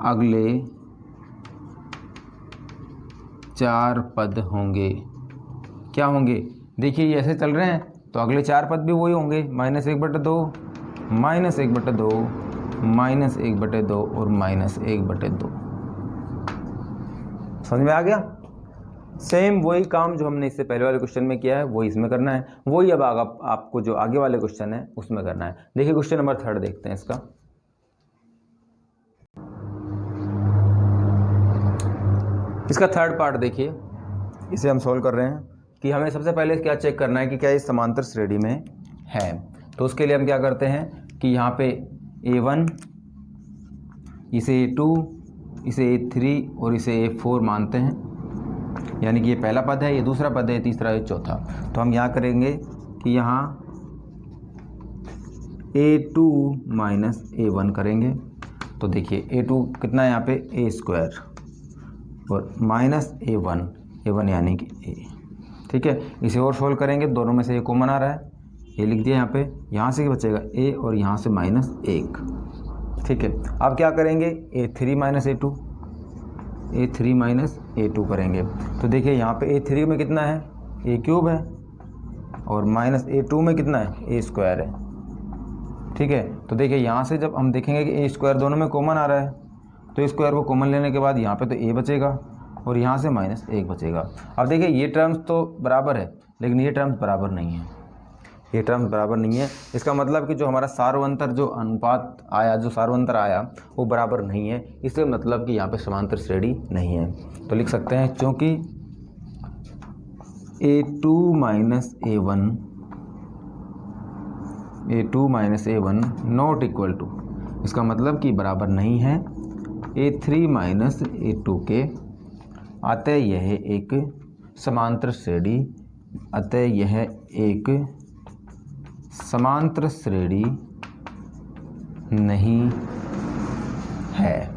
अगले 4 पद होंगे, क्या होंगे, देखिए ये ऐसे चल रहे हैं तो अगले 4 पद भी वही होंगे -1/2 -1/2 -1/2 और -1/2। समझ में आ गया। सेम वही काम जो हमने इससे पहले वाले क्वेश्चन में किया है वही इसमें करना है, वही अब आपको जो आगे वाले क्वेश्चन है उसमें करना है। देखिए क्वेश्चन नंबर 3 देखते हैं इसका। इसका थर्ड पार्ट देखिए, इसे हम सॉल्व कर रहे हैं कि हमें सबसे पहले क्या चेक करना है कि क्या इस समांतर श्रेणी में है। तो उसके लिए हम क्या करते हैं कि यहाँ पे a1, इसे a2, इसे a3 और इसे a4 मानते हैं, यानी कि ये पहला पद है, ये दूसरा पद है, तीसरा ये चौथा। तो हम यहाँ करेंगे कि यहाँ a2 - a1 करेंगे, तो देखिए a2 कितना है यहाँ पे a² और -a1 यानी कि a। ठीक है, इसे और सोल्व करेंगे, दोनों में से ये कॉमन आ रहा है, ये लिख दिया यहाँ पे, यहाँ से बचेगा a और यहाँ से -1। ठीक है, अब क्या करेंगे a3 - a2, A3 minus A2 करेंगे तो देखिए यहाँ पे A3 में कितना है, A³ है, और माइनस A2 में कितना है, A² है। ठीक है, तो देखिए यहाँ से जब हम देखेंगे कि A² दोनों में कॉमन आ रहा है, तो स्क्वायर को कॉमन लेने के बाद यहाँ पे तो A बचेगा और यहाँ से -1 बचेगा। अब देखिए ये टर्म्स तो बराबर है, लेकिन ये टर्म्स बराबर नहीं है, ये टर्म्स बराबर नहीं है। इसका मतलब कि जो हमारा सार्वंतर जो अनुपात आया, जो सार्वंतर आया वो बराबर नहीं है, इससे मतलब कि यहाँ पे समांतर श्रेणी नहीं है। तो लिख सकते हैं क्योंकि A2 minus A1 not equal to, इसका मतलब कि बराबर नहीं है A3 माइनस A2 के, अतः यह एक समांतर श्रेणी, अतः यह एक समांतर श्रेणी नहीं है।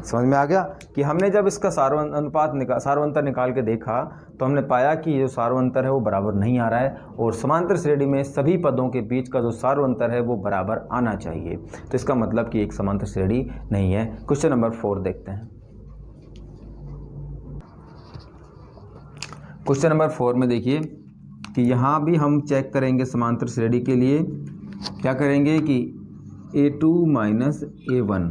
समझ में आ गया कि हमने जब इसका सार्वंतर निकाल के देखा तो हमने पाया कि जो सार्वंतर है वो बराबर नहीं आ रहा है, और समांतर श्रेणी में सभी पदों के बीच का जो सार्वंतर है वो बराबर आना चाहिए। तो इसका मतलब कि एक समांतर श्रेणी नहीं है। क्वेश्चन नंबर 4 देखते हैं। क्वेश्चन नंबर 4 में देखिए कि यहाँ भी हम चेक करेंगे समांतर श्रेणी के लिए, क्या करेंगे कि A2 माइनस A1,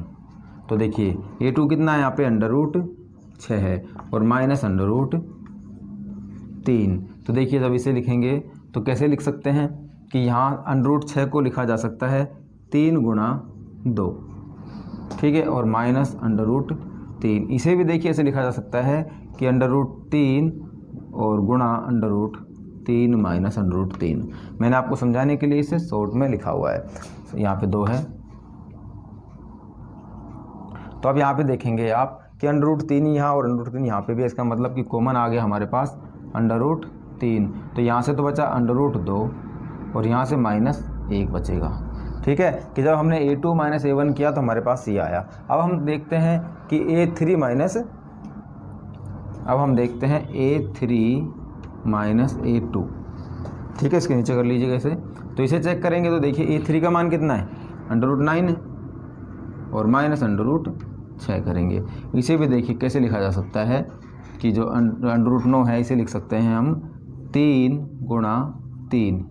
तो देखिए A2 कितना है यहाँ पे √6 है और माइनस √3। तो देखिए जब इसे लिखेंगे तो कैसे लिख सकते हैं कि यहाँ √6 को लिखा जा सकता है 3 गुणा 2, ठीक है, और माइनस √3। इसे भी देखिए ऐसे लिखा जा सकता है कि √3 और गुणा √3 माइनस √3। मैंने आपको समझाने के लिए इसे शॉर्ट में लिखा हुआ है, यहाँ पे 2 है। तो अब यहाँ पे देखेंगे आप कि √3 यहाँ और √3 यहाँ पे भी, इसका मतलब कि कॉमन आ गया हमारे पास √3। तो यहाँ से तो बचा √2 और यहाँ से -1 बचेगा। ठीक है, कि जब हमने A2 माइनस A1 किया तो हमारे पास ये आया। अब हम देखते हैं कि A3 माइनस A2, ठीक है, इसके नीचे कर लीजिएगा इसे। तो इसे चेक करेंगे तो देखिए A3 का मान कितना है, √9 है, और माइनस √6 करेंगे। इसे भी देखिए कैसे लिखा जा सकता है कि जो √9 है इसे लिख सकते हैं हम 3 गुणा 3,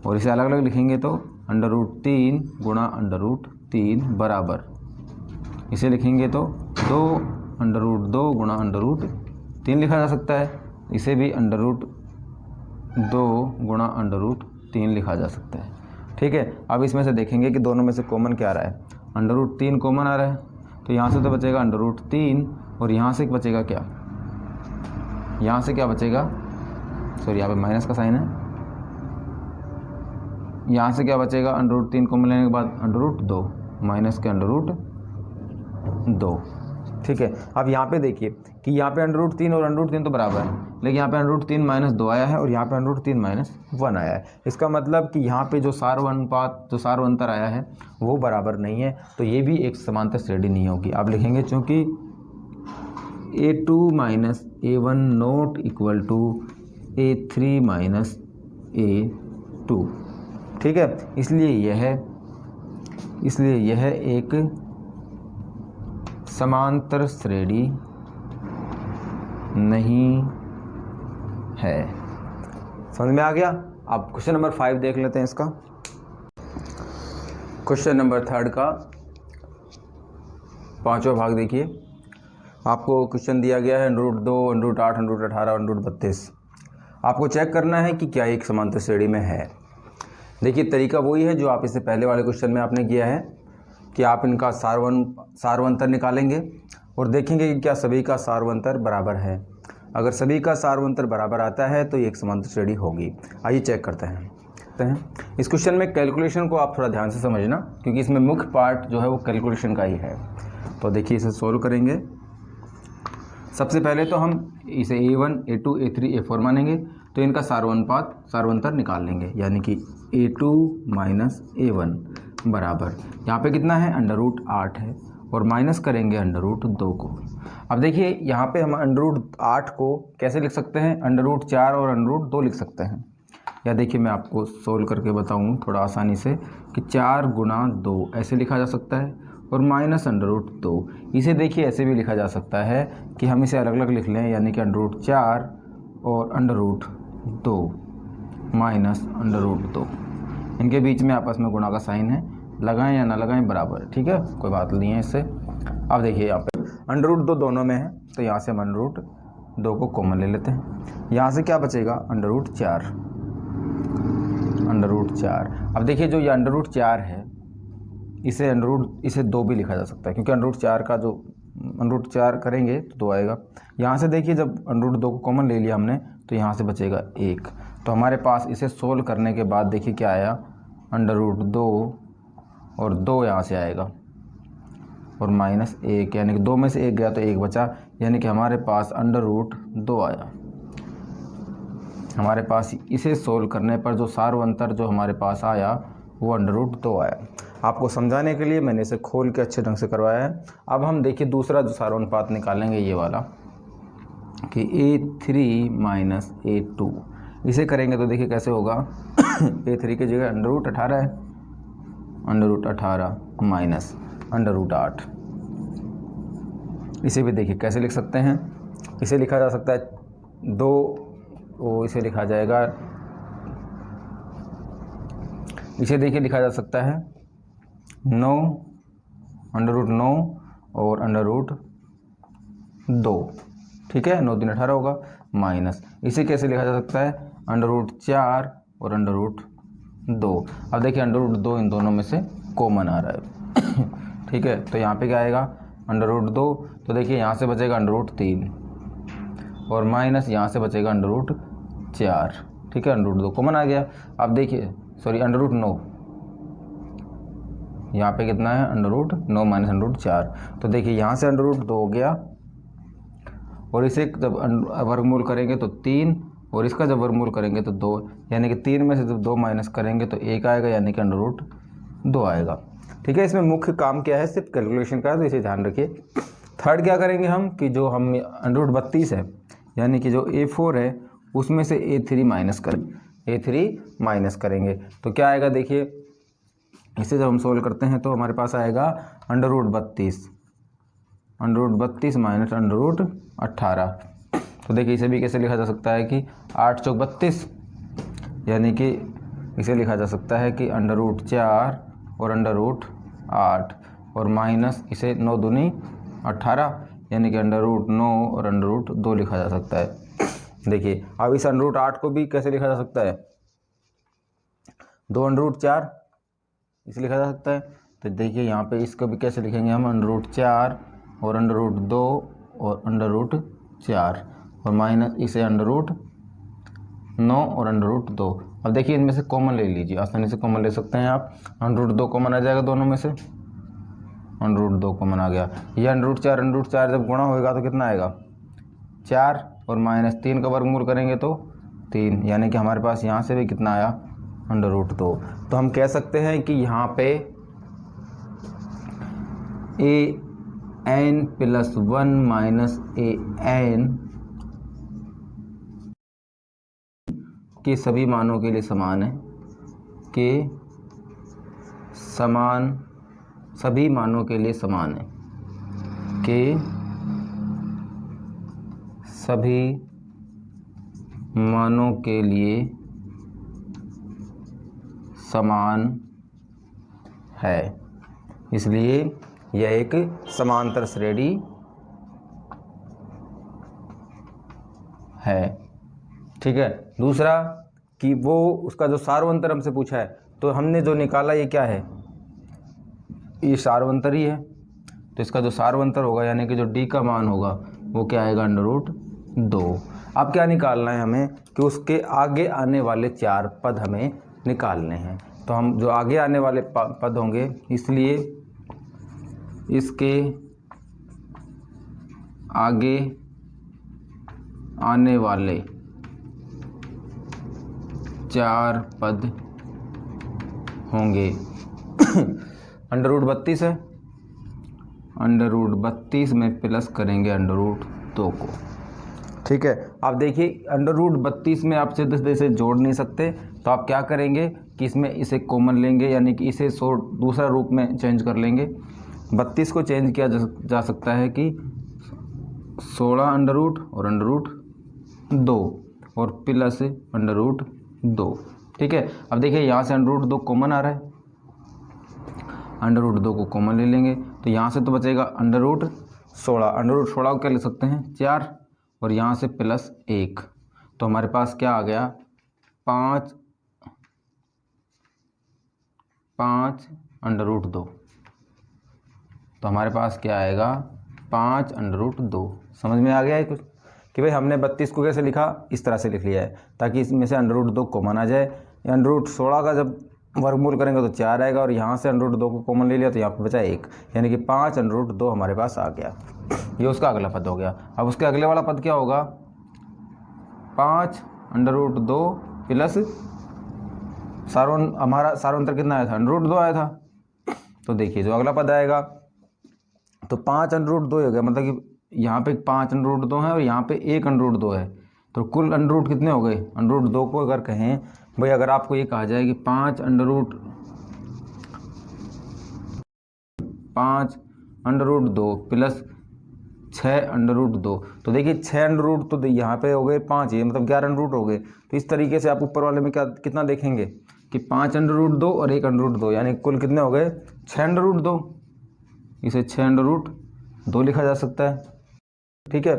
और इसे अलग अलग लिखेंगे तो √3 गुणा √3 बराबर, इसे लिखेंगे तो 2 गुणा √3 लिखा जा सकता है। इसे भी √2 गुणा √3 लिखा जा सकता है। ठीक है, अब इसमें से देखेंगे कि दोनों में से कॉमन क्या आ रहा है, √3 कॉमन आ रहा है, तो यहाँ से तो बचेगा √3 और यहाँ से बचेगा क्या, यहाँ से क्या बचेगा, सॉरी यहाँ पे माइनस का साइन है, यहाँ से क्या बचेगा, √3 कॉमन लेने के बाद √2 माइनस के √2। ठीक है, अब यहाँ पे देखिए कि यहाँ पे √3 और √3 तो बराबर है, लेकिन यहाँ पे √3 माइनस 2 आया है और यहाँ पे √3 माइनस 1 आया है। इसका मतलब कि यहाँ पे जो सार्वंतर आया है वो बराबर नहीं है, तो ये भी एक समांतर श्रेणी नहीं होगी। आप लिखेंगे क्योंकि A2 minus A1 not equal to A3 minus A2। ठीक है, इसलिए यह एक समांतर श्रेणी नहीं है। समझ में आ गया। अब क्वेश्चन नंबर 5 देख लेते हैं इसका। क्वेश्चन नंबर 3 का 5वां भाग देखिए। आपको क्वेश्चन दिया गया है √2, √8, √18, √32। आपको चेक करना है कि क्या एक समांतर श्रेणी में है। देखिए तरीका वही है जो आप इससे पहले वाले क्वेश्चन में आपने किया है कि आप इनका सार्वंतर निकालेंगे और देखेंगे कि क्या सभी का सार्वंतर बराबर है। अगर सभी का सार्वंतर बराबर आता है तो ये एक समांतर श्रेणी होगी। आइए चेक करते हैं। इस क्वेश्चन में कैलकुलेशन को आप थोड़ा ध्यान से समझना, क्योंकि इसमें मुख्य पार्ट जो है वो कैलकुलेशन का ही है। तो देखिए इसे सोल्व करेंगे। सबसे पहले तो हम इसे A1, A2, A3, A4 मानेंगे, तो इनका सार्वंतर निकाल लेंगे, यानी कि A2 माइनस A1 बराबर, यहाँ पे कितना है, √8 है, और माइनस करेंगे √2 को। अब देखिए यहाँ पे हम √8 को कैसे लिख सकते हैं, √4 और √2 लिख सकते हैं। या देखिए मैं आपको सोल्व करके बताऊँ थोड़ा आसानी से कि 4 गुणा 2 ऐसे लिखा जा सकता है, और माइनस अंडर रूट 2। इसे देखिए ऐसे भी लिखा जा सकता है कि हम इसे अलग अलग लिख लें, यानी कि अंडर रूट 4 और under root 2 minus under root 2। इनके बीच में आपस में गुणा का साइन है, लगाएं या ना लगाएं बराबर है, ठीक है, कोई बात नहीं है इससे। अब देखिए यहाँ पे अंडर रूट 2 दोनों में है, तो यहाँ से हम अंडर रूट 2 को कॉमन ले लेते हैं। यहाँ से क्या बचेगा, अंडर रूट 4, अंडर रूट 4। अब देखिए जो ये अंडर रूट 4 है, इसे 2 भी लिखा जा सकता है, क्योंकि अंडर रूट 4 का जो अंडर रूट 4 करेंगे तो 2 आएगा। यहाँ से देखिए जब अंडर रूट 2 को कॉमन ले लिया हमने, तो यहाँ से बचेगा 1। तो हमारे पास इसे सोल्व करने के बाद देखिए क्या आया, अंडर रूट 2 और 2 यहाँ से आएगा और माइनस 1, यानी कि 2 में से 1 गया तो 1 बचा, यानी कि हमारे पास अंडर रूट 2 आया। हमारे पास इसे सोल्व करने पर जो सार्वंतर जो हमारे पास आया वो अंडर रूट 2 आया। आपको समझाने के लिए मैंने इसे खोल के अच्छे ढंग से करवाया है। अब हम देखिए दूसरा जो सार्वनुपात निकालेंगे, ये वाला कि A3 माइनस A2। इसे करेंगे तो देखिए कैसे होगा A3 की जगह अंडर रूट 18 है, under root 18 minus under root 8। इसे भी देखिए कैसे लिख सकते हैं, इसे लिखा जा सकता है 2, वो इसे लिखा जाएगा, इसे देखिए लिखा जा सकता है 9 अंडर रूट 9 और अंडर रूट 2, ठीक है, 9 दिन 18 होगा, माइनस इसे कैसे लिखा जा सकता है, अंडर रूट 4 और अंडर रूट 2। अब देखिए अंडर रूट 2 इन दोनों में से कॉमन आ रहा है ठीक है, तो यहाँ पे क्या आएगा, अंडर रूट 2, तो देखिए यहाँ से बचेगा अंडर रूट 3 और माइनस यहाँ से बचेगा अंडर रूट 4, ठीक है, अंडर रूट 2 कॉमन आ गया। अब देखिए सॉरी अंडर रूट 9, यहाँ पे कितना है, under root 9 minus under root 4। तो देखिए यहाँ से अंडर रूट 2 हो गया और इसे जब वर्गमूल करेंगे तो 3 और इसका जब वर्गमूल करेंगे तो 2, यानी कि 3 में से जब 2 माइनस करेंगे तो 1 आएगा, यानी कि अंडर रूट 2 आएगा, ठीक है। इसमें मुख्य काम क्या है, सिर्फ कैलकुलेशन का, तो इसे ध्यान रखिए। थर्ड क्या करेंगे हम कि जो हम अंडर रूट 32 है, यानी कि जो A4 है उसमें से A3 माइनस करेंगे, A3 माइनस करेंगे तो क्या आएगा, देखिए इसे जब हम सोल्व करते हैं तो हमारे पास आएगा under root 32 minus under root 18। तो देखिए इसे भी कैसे लिखा जा सकता है कि 8 चौक 32, यानी कि इसे लिखा जा सकता है कि अंडर रूट 4 और अंडर रूट 8 और माइनस इसे 9 दूनी 18, यानी कि अंडर रूट 9 और अंडर रूट 2 लिखा जा सकता है। देखिए अब इस अंडर रूट 8 को भी कैसे लिखा जा सकता है, 2 अंडर रूट 4 इसे लिखा जा सकता है। तो देखिए यहाँ पे इसको भी कैसे लिखेंगे हम, अंडर रूट 4 और अंडर रूट 2 और अंडर रूट 4 और माइनस इसे अंडर रूट 9 और अंडर रूट 2। अब देखिए इनमें से कॉमन ले लीजिए, आसानी से कॉमन ले सकते हैं आप, अंडर रूट 2 कॉमन आ जाएगा दोनों में से, अंडर रूट 2 कॉमन आ गया। ये अंडर रूट 4 जब गुणा होएगा तो कितना आएगा, 4 और माइनस 3 का वर्गमूल करेंगे तो 3, यानी कि हमारे पास यहाँ से भी कितना आया, अंडर रूट 2। तो हम कह सकते हैं कि यहाँ पे an प्लस 1 माइनस an के सभी मानों के लिए समान है, सभी मानों के लिए समान है, सभी मानों के लिए समान है, इसलिए यह एक समांतर श्रेणी है, ठीक है। दूसरा कि वो उसका जो सार्वंतर हमसे पूछा है, तो हमने जो निकाला ये क्या है, ये सार्वंतर ही है, तो इसका जो सार्वंतर होगा यानी कि जो d का मान होगा वो क्या आएगा, अंडर रूट 2। अब क्या निकालना है हमें कि उसके आगे आने वाले 4 पद हमें निकालने हैं। तो हम जो आगे आने वाले पद होंगे, इसलिए इसके आगे आने वाले 4 पद होंगे अंडर रूट 32 है, अंडर रूट 32 में प्लस करेंगे अंडर रूट 2 को, ठीक है। आप देखिए अंडर रूट 32 में आप सीधे से जोड़ नहीं सकते, तो आप क्या करेंगे कि इसमें इसे कॉमन लेंगे, यानी कि इसे दूसरा रूप में चेंज कर लेंगे। 32 को चेंज किया जा सकता है कि 16 अंडर रूट और अंडर रूट 2 और प्लस अंडर रूट 2। ठीक है, अब देखिए यहाँ से अंडर रूट 2 कॉमन आ रहा है, अंडर रूट 2 को कॉमन ले लेंगे तो यहाँ से तो बचेगा अंडर रूट 16। अंडर रूट 16 को क्या ले सकते हैं 4, और यहाँ से प्लस 1, तो हमारे पास क्या आ गया 5 अंडर रूट 2। तो हमारे पास क्या आएगा 5 अंडर रूट 2। समझ में आ गया है कुछ कि भाई हमने 32 को कैसे लिखा, इस तरह से लिख लिया है ताकि इसमें से अंडर रूट 2 कॉमन आ जाए। अंडर रूट 16 का जब वर्गमूल करेंगे तो 4 आएगा, और यहाँ से अंडर रूट 2 को कॉमन ले लिया तो यहाँ पे बचा 1, यानी कि 5 अंडर रूट 2 हमारे पास आ गया। ये उसका अगला पद हो गया। अब उसके अगले वाला पद क्या होगा 5 अंडर रूट 2 प्लस हमारा सारोंतर कितना आया था अंडर रूट 2 आया था। तो देखिए जो अगला पद आएगा तो 5 अंडर रूट 2 हो गया, मतलब कि यहाँ पे 5 अंडर रूट 2 है और यहाँ पे 1 अंडर रूट 2 है, तो कुल अंडर रूट कितने हो गए। अंडर रूट 2 को अगर कहें भाई, अगर आपको ये कहा जाए कि 5 under root 2 plus 6 under root 2, तो देखिए 6 अंडर रूट तो यहाँ पे हो गए 5, ये मतलब 11 अंडर रूट हो गए। तो इस तरीके से आप ऊपर वाले में कितना देखेंगे कि 5 अंडर रूट 2 और 1 अंडर रूट 2, यानी कुल कितने हो गए 6 अंडर रूट 2। इसे 6 अंडर रूट 2 लिखा जा सकता है। ठीक है,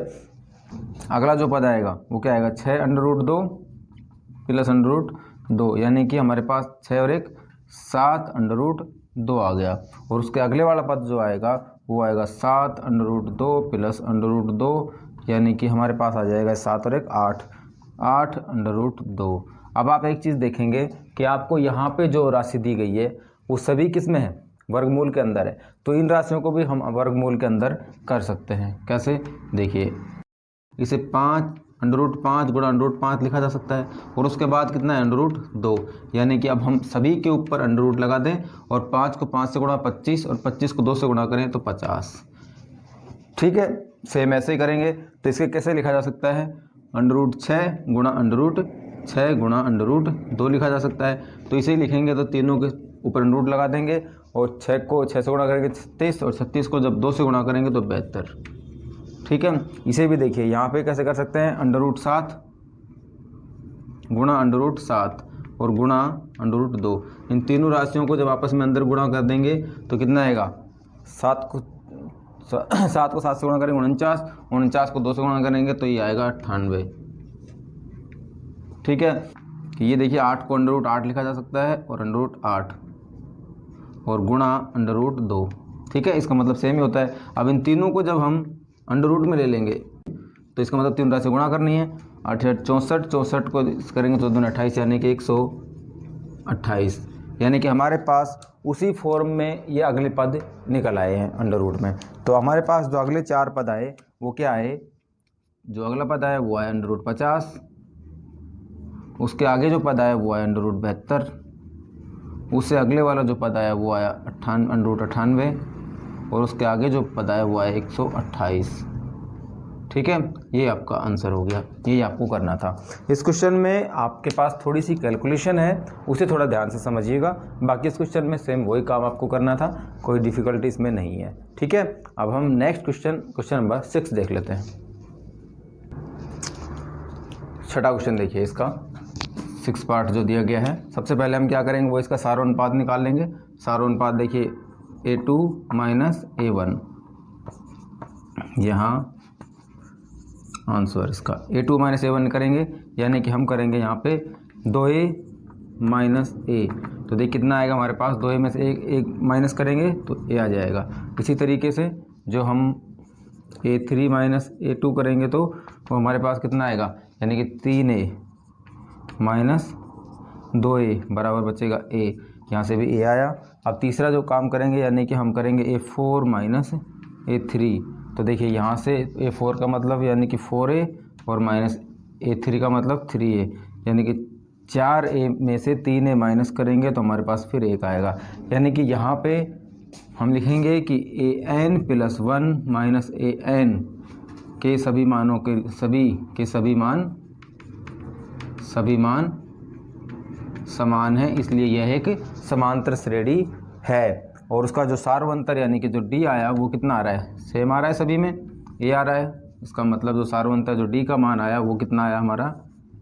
अगला जो पद आएगा वो क्या आएगा 6 under root 2 plus under root 2, यानी कि हमारे पास 6 और 1 7 अंडर रूट 2 आ गया। और उसके अगले वाला पद जो आएगा वो आएगा 7 under root 2 plus under root 2, यानी कि हमारे पास आ जाएगा 7 और 1 8 अंडर रूट 2। अब आप एक चीज़ देखेंगे कि आपको यहाँ पे जो राशि दी गई है वो सभी किस में है वर्गमूल के अंदर है, तो इन राशियों को भी हम वर्गमूल के अंदर कर सकते हैं। कैसे देखिए, इसे 5 अंडर रूट 5 गुणा अंडर रूट 5 लिखा जा सकता है, और उसके बाद कितना है अंडर रूट 2, यानी कि अब हम सभी के ऊपर अंडर रूट लगा दें और 5 को 5 से गुणा 25 और 25 को 2 से गुणा करें तो 50। ठीक है, सेम ऐसे ही करेंगे तो इसके कैसे लिखा जा सकता है अंडर रूट 6 गुणा अंडर रूट 6 गुणा अंडर रूट 2 लिखा जा सकता है। तो इसे ही लिखेंगे तो तीनों के ऊपर अंडर रूट लगा देंगे और 6 को 6 से गुणा करेंगे 36 और 36 को जब 2 से गुणा करेंगे तो 72। ठीक है, इसे भी देखिए यहाँ पे कैसे कर सकते हैं अंडर रूट 7 गुणा अंडर रूट 7 और गुणा अंडर रूट 2। इन तीनों राशियों को जब आपस में अंदर गुणा कर देंगे तो कितना आएगा 7 को 7 से गुणा करेंगे 49 को 2 से गुणा करेंगे तो ये आएगा 98। ठीक है, ये देखिए 8 को अंडर रूट 8 लिखा जा सकता है और अंडर रूट 8 और गुणा अंडर रूट 2। ठीक है, इसका मतलब सेम ही होता है। अब इन तीनों को जब हम अंडर रूट में ले लेंगे तो इसका मतलब 3 राशि गुणा करनी है। 8 64 को करेंगे तो 2 28, यानी कि 128, यानी कि हमारे पास उसी फॉर्म में ये अगले पद निकल आए हैं अंडर रूट में। तो हमारे पास जो अगले 4 पद आए वो क्या आए, जो अगला पद आया वो आया अंडर रूट 50, उसके आगे जो पद आया वो आया अंडर रूट 72, उससे अगले वाला जो पद आया वो आया अंडर रूट 98, और उसके आगे जो पद आया वो आया 128। ठीक है, ये आपका आंसर हो गया, ये आपको करना था। इस क्वेश्चन में आपके पास थोड़ी सी कैलकुलेशन है, उसे थोड़ा ध्यान से समझिएगा। बाकी इस क्वेश्चन में सेम वही काम आपको करना था, कोई डिफ़िकल्टी इसमें नहीं है। ठीक है, अब हम नेक्स्ट क्वेश्चन नंबर 6 देख लेते हैं। छठा क्वेश्चन देखिए, इसका 6 पार्ट जो दिया गया है। सबसे पहले हम क्या करेंगे वो इसका सारोनुपात निकाल लेंगे। सारोनुपात देखिए A2 माइनस A1, यहाँ आंसर इसका A2 माइनस A1 करेंगे, यानी कि हम करेंगे यहाँ पे 2A माइनस A। तो देखिए कितना आएगा हमारे पास, 2A में से एक माइनस करेंगे तो A आ जाएगा। इसी तरीके से जो हम A3 माइनस A2 करेंगे तो वो हमारे पास कितना आएगा, यानी कि 3A माइनस 2A बराबर बचेगा A, यहाँ से भी A आया। अब तीसरा जो काम करेंगे यानी कि हम करेंगे A4 माइनस A3। तो देखिए यहाँ से A4 का मतलब यानी कि 4A और माइनस A3 का मतलब 3A, यानी कि 4A में से 3A माइनस करेंगे तो हमारे पास फिर 1 आएगा। यानी कि यहाँ पे हम लिखेंगे कि AN प्लस 1 माइनस AN के सभी मानों के सभी मान समान है, इसलिए यह एक समांतर श्रेणी है। और उसका जो सार्वंतर यानी कि जो डी आया वो कितना आ रहा है, सेम आ रहा है सभी में, ए आ रहा है। इसका मतलब जो सार्वंतर जो डी का मान आया वो कितना आया हमारा,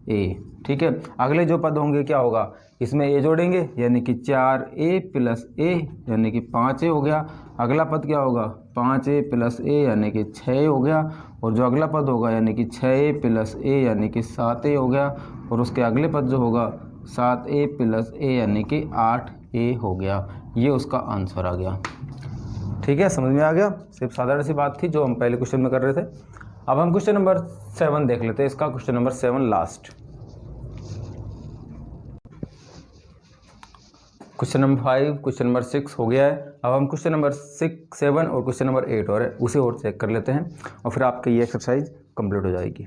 ए। ठीक है, अगले जो पद होंगे क्या होगा, इसमें ए जोड़ेंगे यानी कि 4a प्लस ए यानी कि 5a हो गया। अगला पद क्या होगा, 5a प्लस ए यानी कि 6a हो गया। और जो अगला पद होगा यानी कि 6a प्लस ए यानी कि 7a हो गया। और उसके अगले पद जो होगा 7a प्लस ए यानी कि 8a हो गया। ये उसका आंसर आ गया। ठीक है, समझ में आ गया। सिर्फ साधारण सी बात थी जो हम पहले क्वेश्चन में कर रहे थे। अब हम क्वेश्चन नंबर 7 देख लेते हैं। इसका question number 7 last. Question number 5, question number 6 हो गया है। अब हम क्वेश्चन नंबर 6, 7 और क्वेश्चन नंबर 8 और है उसे और चेक कर लेते हैं और फिर आपकी ये एक्सरसाइज कंप्लीट हो जाएगी।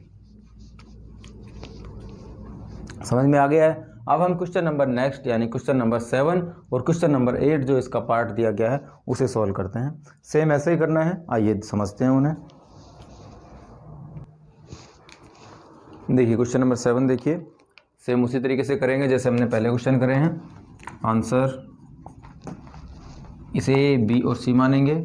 समझ में आ गया है। अब हम क्वेश्चन नंबर नेक्स्ट यानी क्वेश्चन नंबर 7 और क्वेश्चन नंबर 8 जो इसका पार्ट दिया गया है उसे सॉल्व करते हैं। सेम ऐसे ही करना है, आइए समझते हैं उन्हें। देखिए क्वेश्चन नंबर 7 देखिए, सेम उसी तरीके से करेंगे जैसे हमने पहले क्वेश्चन करे हैं। आंसर इसे बी और सी मानेंगे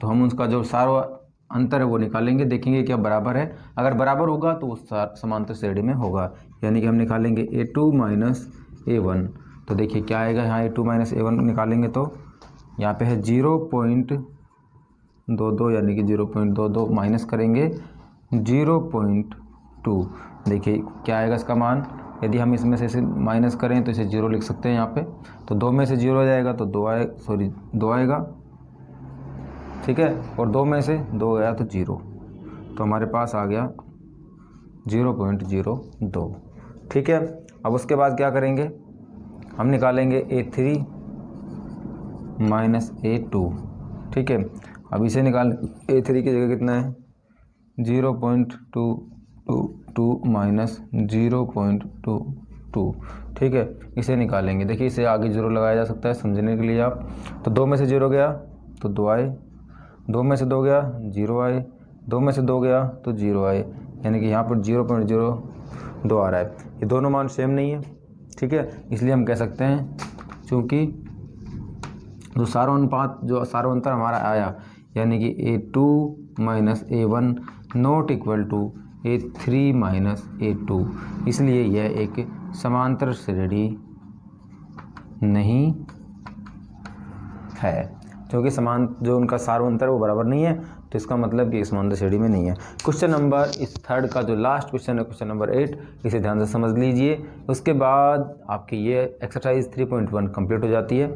तो हम उसका जो सारा अंतर है वो निकालेंगे, देखेंगे क्या बराबर है। अगर बराबर होगा तो वो समांतर श्रेणी में होगा, यानी कि हम निकालेंगे a2 माइनस a1। तो देखिए क्या आएगा, यहाँ a2 माइनस a1 निकालेंगे तो यहाँ पे है 0.22 यानी कि 0.22 माइनस करेंगे 0.2। देखिए क्या आएगा इसका मान, यदि हम इसमें से इसे माइनस करें तो इसे 0 लिख सकते हैं यहाँ पे। तो 2 में से 0 हो जाएगा तो 2 आएगा। ठीक है, और 2 में से 2 गया तो 0, तो हमारे पास आ गया 0.02। ठीक है, अब उसके बाद क्या करेंगे, हम निकालेंगे a3 माइनस a2। ठीक है, अब इसे निकाल a3 की जगह कितना है 0.222 माइनस 0.22। ठीक है, इसे निकालेंगे। देखिए इसे आगे 0 लगाया जा सकता है समझने के लिए आप। तो 2 में से 0 गया तो 2 आए, 2 में से 2 गया 0 आए, 2 में से 2 गया तो 0 आए, यानी कि यहाँ पर 0.02 आ रहा है। ये दोनों मान सेम नहीं है। ठीक है, इसलिए हम कह सकते हैं चूँकि जो सारों अंतर हमारा आया यानी कि a2 minus a1 not equal to a3 minus a2, इसलिए यह एक समांतर श्रेणी नहीं है। क्योंकि जो उनका सारों-अंतर वो बराबर नहीं है, तो इसका मतलब कि समांतर श्रेणी में नहीं है। क्वेश्चन नंबर इस थर्ड का जो लास्ट क्वेश्चन है, क्वेश्चन नंबर 8, इसे ध्यान से समझ लीजिए। उसके बाद आपकी ये एक्सरसाइज 3.1 कंप्लीट हो जाती है।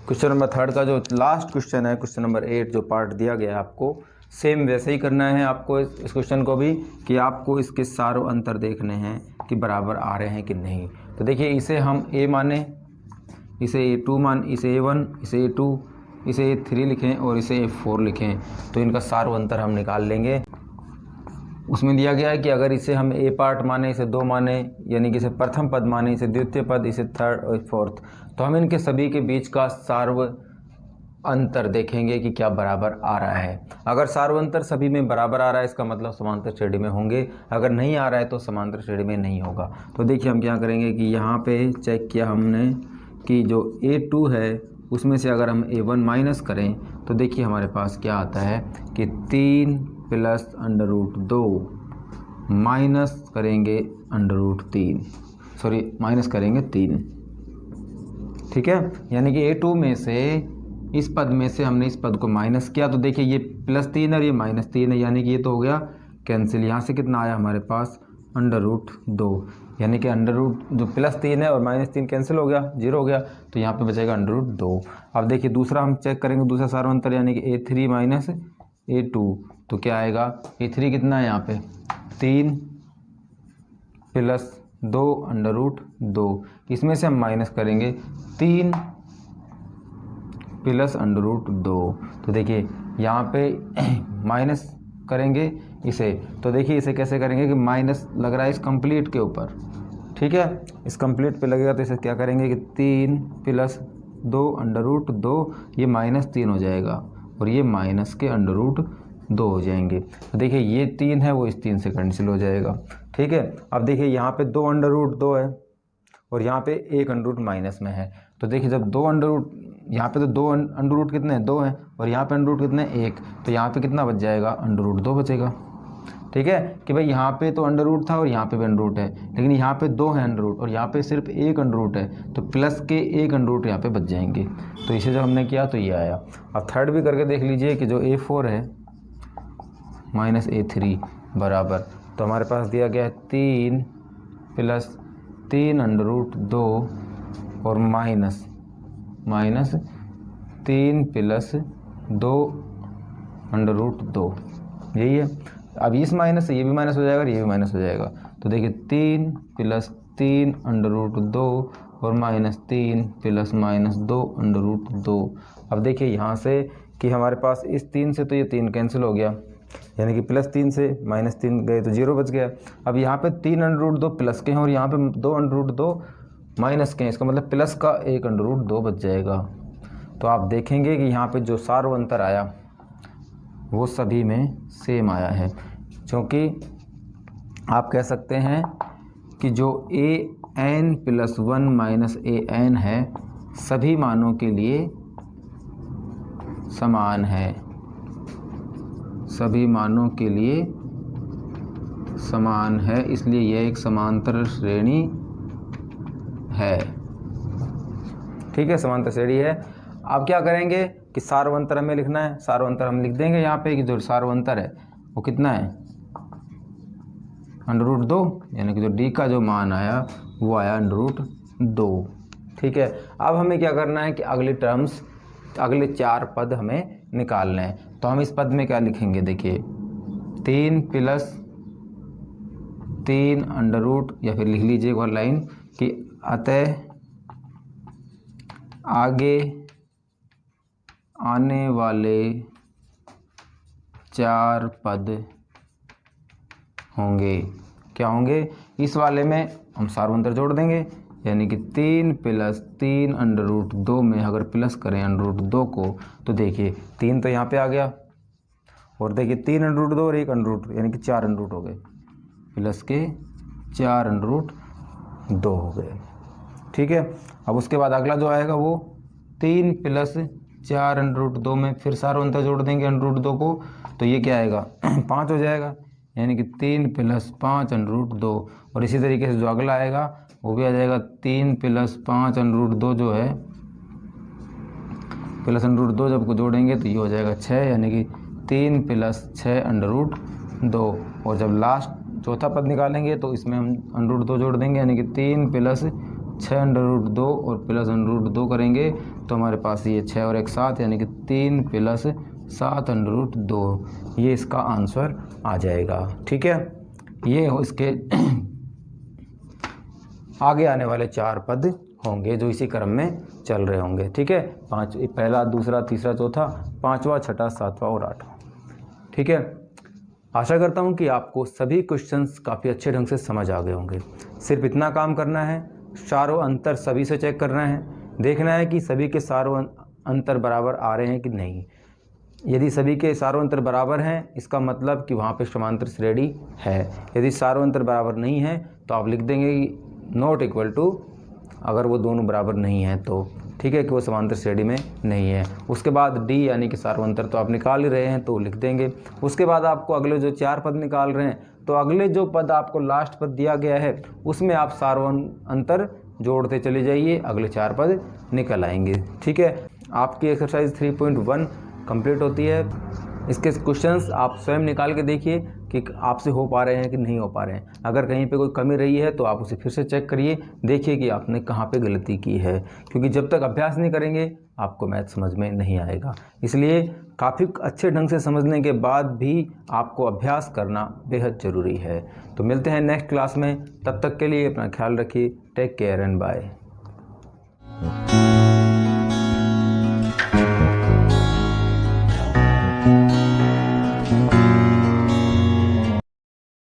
क्वेश्चन नंबर थर्ड का जो लास्ट क्वेश्चन है, क्वेश्चन नंबर 8 जो पार्ट दिया गया है आपको, सेम वैसे ही करना है आपको इस क्वेश्चन को भी, कि आपको इसके सारों अंतर देखने हैं कि बराबर आ रहे हैं कि नहीं। तो देखिए इसे हम a माने, इसे a2 मान, इसे a1, इसे a2, इसे a3 लिखें और इसे a4 लिखें, तो इनका सारों अंतर हम निकाल लेंगे। उसमें दिया गया है कि अगर इसे हम a पार्ट माने, इसे 2 माने, यानी कि इसे प्रथम पद माने, इसे द्वितीय पद, इसे थर्ड और फोर्थ, तो हम इनके सभी के बीच का सार्व अंतर देखेंगे कि क्या बराबर आ रहा है। अगर सार्वंतर सभी में बराबर आ रहा है इसका मतलब समांतर श्रेणी में होंगे, अगर नहीं आ रहा है तो समांतर श्रेणी में नहीं होगा। तो देखिए हम क्या करेंगे कि यहाँ पे चेक किया हमने कि जो a2 है उसमें से अगर हम a1 माइनस करें तो देखिए हमारे पास क्या आता है कि 3 प्लस √2 माइनस करेंगे माइनस करेंगे 3। ठीक है, यानी कि a2 में से इस पद में से हमने इस पद को माइनस किया, तो देखिए ये +3 है और ये -3 है, यानी कि ये तो हो गया कैंसिल। यहाँ से कितना आया हमारे पास √2, यानी कि जो +3 है और -3 कैंसिल हो गया, 0 हो गया, तो यहाँ पे बचेगा √2। अब देखिए दूसरा हम चेक करेंगे, दूसरा सारों अंतर यानी कि a3 माइनस a2, तो क्या आएगा, a3 कितना है यहाँ पे 3 + 2 इसमें से हम माइनस करेंगे 3 + √2। तो देखिए यहाँ पे माइनस करेंगे इसे, तो देखिए इसे कैसे करेंगे कि माइनस लग रहा है इस कंप्लीट के ऊपर। ठीक है, इस कंप्लीट पे लगेगा तो इसे क्या करेंगे कि 3 + 2 ये -3 हो जाएगा और ये माइनस के √2 हो जाएंगे। तो देखिए ये 3 है वो इस 3 से कैंसिल हो जाएगा। ठीक है, अब देखिए यहाँ पे 2 √2 है और यहाँ पे 1 √ माइनस में है, तो देखिए जब दो अंडर रूट, यहाँ पे तो दो अंडर रूट कितने हैं, 2 हैं, और यहाँ पे अंडर रूट कितने हैं, 1, तो यहाँ पे कितना बच जाएगा, अंडर रूट 2 बचेगा। ठीक है कि भाई यहाँ पे तो अंडर रूट था और यहाँ पे भी अंडर रूट है, लेकिन यहाँ पे 2 है अंडर रूट और यहाँ पे सिर्फ 1 अंडर रूट है, तो प्लस के 1 अंडर रूट यहाँ पे बच जाएंगे। तो इसे जब हमने किया तो ये आया। अब थर्ड भी करके देख लीजिए कि जो A4 है माइनस A3 बराबर, तो हमारे पास दिया गया है 3 प्लस 3 अंडर रूट 2 और माइनस 3 प्लस 2 अंडर रूट 2, यही है। अब इस माइनस से ये भी माइनस हो जाएगा और ये भी माइनस हो जाएगा, तो देखिए 3 प्लस 3 अंडर रूट 2 और minus 3 plus minus 2 under root 2। अब देखिए यहाँ से कि हमारे पास इस 3 से तो ये 3 कैंसिल हो गया, यानी कि प्लस 3 से माइनस 3 गए तो 0 बच गया। अब यहाँ पे 3 अंडर रूट 2 प्लस के हैं और यहाँ पे 2 अंडर रूट 2 माइनस के हैं, इसका मतलब प्लस का 1 अंडर रूट 2 बच जाएगा। तो आप देखेंगे कि यहाँ पे जो सार्वअंतर आया वो सभी में सेम आया है, क्योंकि आप कह सकते हैं कि जो an प्लस 1 माइनस an है सभी मानों के लिए समान है, सभी मानों के लिए समान है, इसलिए यह एक समांतर श्रेणी है। ठीक है, समांतर श्रेणी है। अब क्या करेंगे कि सार्वअंतर हमें लिखना है, सार्वअंतर हम लिख देंगे यहाँ पे कि जो सार्वअंतर है वो कितना है, अंडर रूट 2, यानी कि जो डी का जो मान आया वो आया अंडर रूट 2। ठीक है, अब हमें क्या करना है कि अगली टर्म्स, अगले 4 पद हमें निकालने हैं। तो हम इस पद में क्या लिखेंगे, देखिए 3 प्लस 3 अंडर रूट, या फिर लिख लीजिए एक और लाइन कि अतः आगे आने वाले 4 पद होंगे, क्या होंगे, इस वाले में हम सार्वअंतर जोड़ देंगे, यानी कि 3 प्लस 3 अंडर रूट 2 में अगर प्लस करें अंडर रूट 2 को तो देखिए 3 तो यहाँ पे आ गया, और देखिए 3 अंडर रूट 2 और 1 अंडर रूट, यानी कि 4 अंडर रूट हो गए, प्लस के 4 अंडर रूट 2 हो गए। ठीक है, अब उसके बाद अगला जो आएगा वो 3 प्लस 4 अंडर रूट 2 में फिर सार्वअंतर जोड़ देंगे अंडर रूट 2 को, तो ये क्या आएगा 5 हो जाएगा, यानी कि 3 प्लस 5 अंडर रूट 2। और इसी तरीके से जो अगला आएगा वो भी आ जाएगा 3 प्लस 5 अंडर रूट 2 जो है, प्लस अंडर रूट 2 जब को जोड़ेंगे तो ये हो जाएगा 6, यानी कि 3 प्लस 6 अंडर रूट 2। और जब लास्ट चौथा पद निकालेंगे तो इसमें हम अंडर रूट 2 जोड़ देंगे, यानी कि 3 प्लस 6 अंडर रूट 2 और प्लस अंडर रूट 2 करेंगे तो हमारे पास ये 6 और 1 7, यानी कि 3 प्लस 7 अंडर रूट 2, ये इसका आंसर आ जाएगा। ठीक है, ये इसके आगे आने वाले 4 पद होंगे जो इसी क्रम में चल रहे होंगे। ठीक है, 5, पहला, दूसरा, तीसरा, चौथा, 5वां, 6वां, 7वां और 8वां। ठीक है, आशा करता हूँ कि आपको सभी क्वेश्चंस काफ़ी अच्छे ढंग से समझ आ गए होंगे। सिर्फ इतना काम करना है, सार्वअंतर सभी से चेक करना है, देखना है कि सभी के सार्वअंतर बराबर आ रहे हैं कि नहीं। यदि सभी के सार्वअंतर बराबर हैं इसका मतलब कि वहाँ पे समांतर श्रेणी है। यदि सार्वअंतर बराबर नहीं है तो आप लिख देंगे कि नॉट इक्वल टू, अगर वो दोनों बराबर नहीं हैं तो ठीक है कि वो समांतर श्रेणी में नहीं है। उसके बाद डी यानी कि सार्वअंतर तो आप निकाल ही रहे हैं तो लिख देंगे। उसके बाद आपको अगले जो 4 पद निकाल रहे हैं तो अगले जो पद आपको लास्ट पद दिया गया है उसमें आप सार्वअंतर जोड़ते चले जाइए, अगले 4 पद निकल आएंगे। ठीक है, आपकी एक्सरसाइज 3.1 कंप्लीट होती है। इसके क्वेश्चंस आप स्वयं निकाल के देखिए कि आपसे हो पा रहे हैं कि नहीं हो पा रहे हैं। अगर कहीं पे कोई कमी रही है तो आप उसे फिर से चेक करिए, देखिए कि आपने कहाँ पे गलती की है, क्योंकि जब तक अभ्यास नहीं करेंगे आपको मैथ समझ में नहीं आएगा। इसलिए काफ़ी अच्छे ढंग से समझने के बाद भी आपको अभ्यास करना बेहद ज़रूरी है। तो मिलते हैं नेक्स्ट क्लास में, तब तक के लिए अपना ख्याल रखिए। Take care and bye.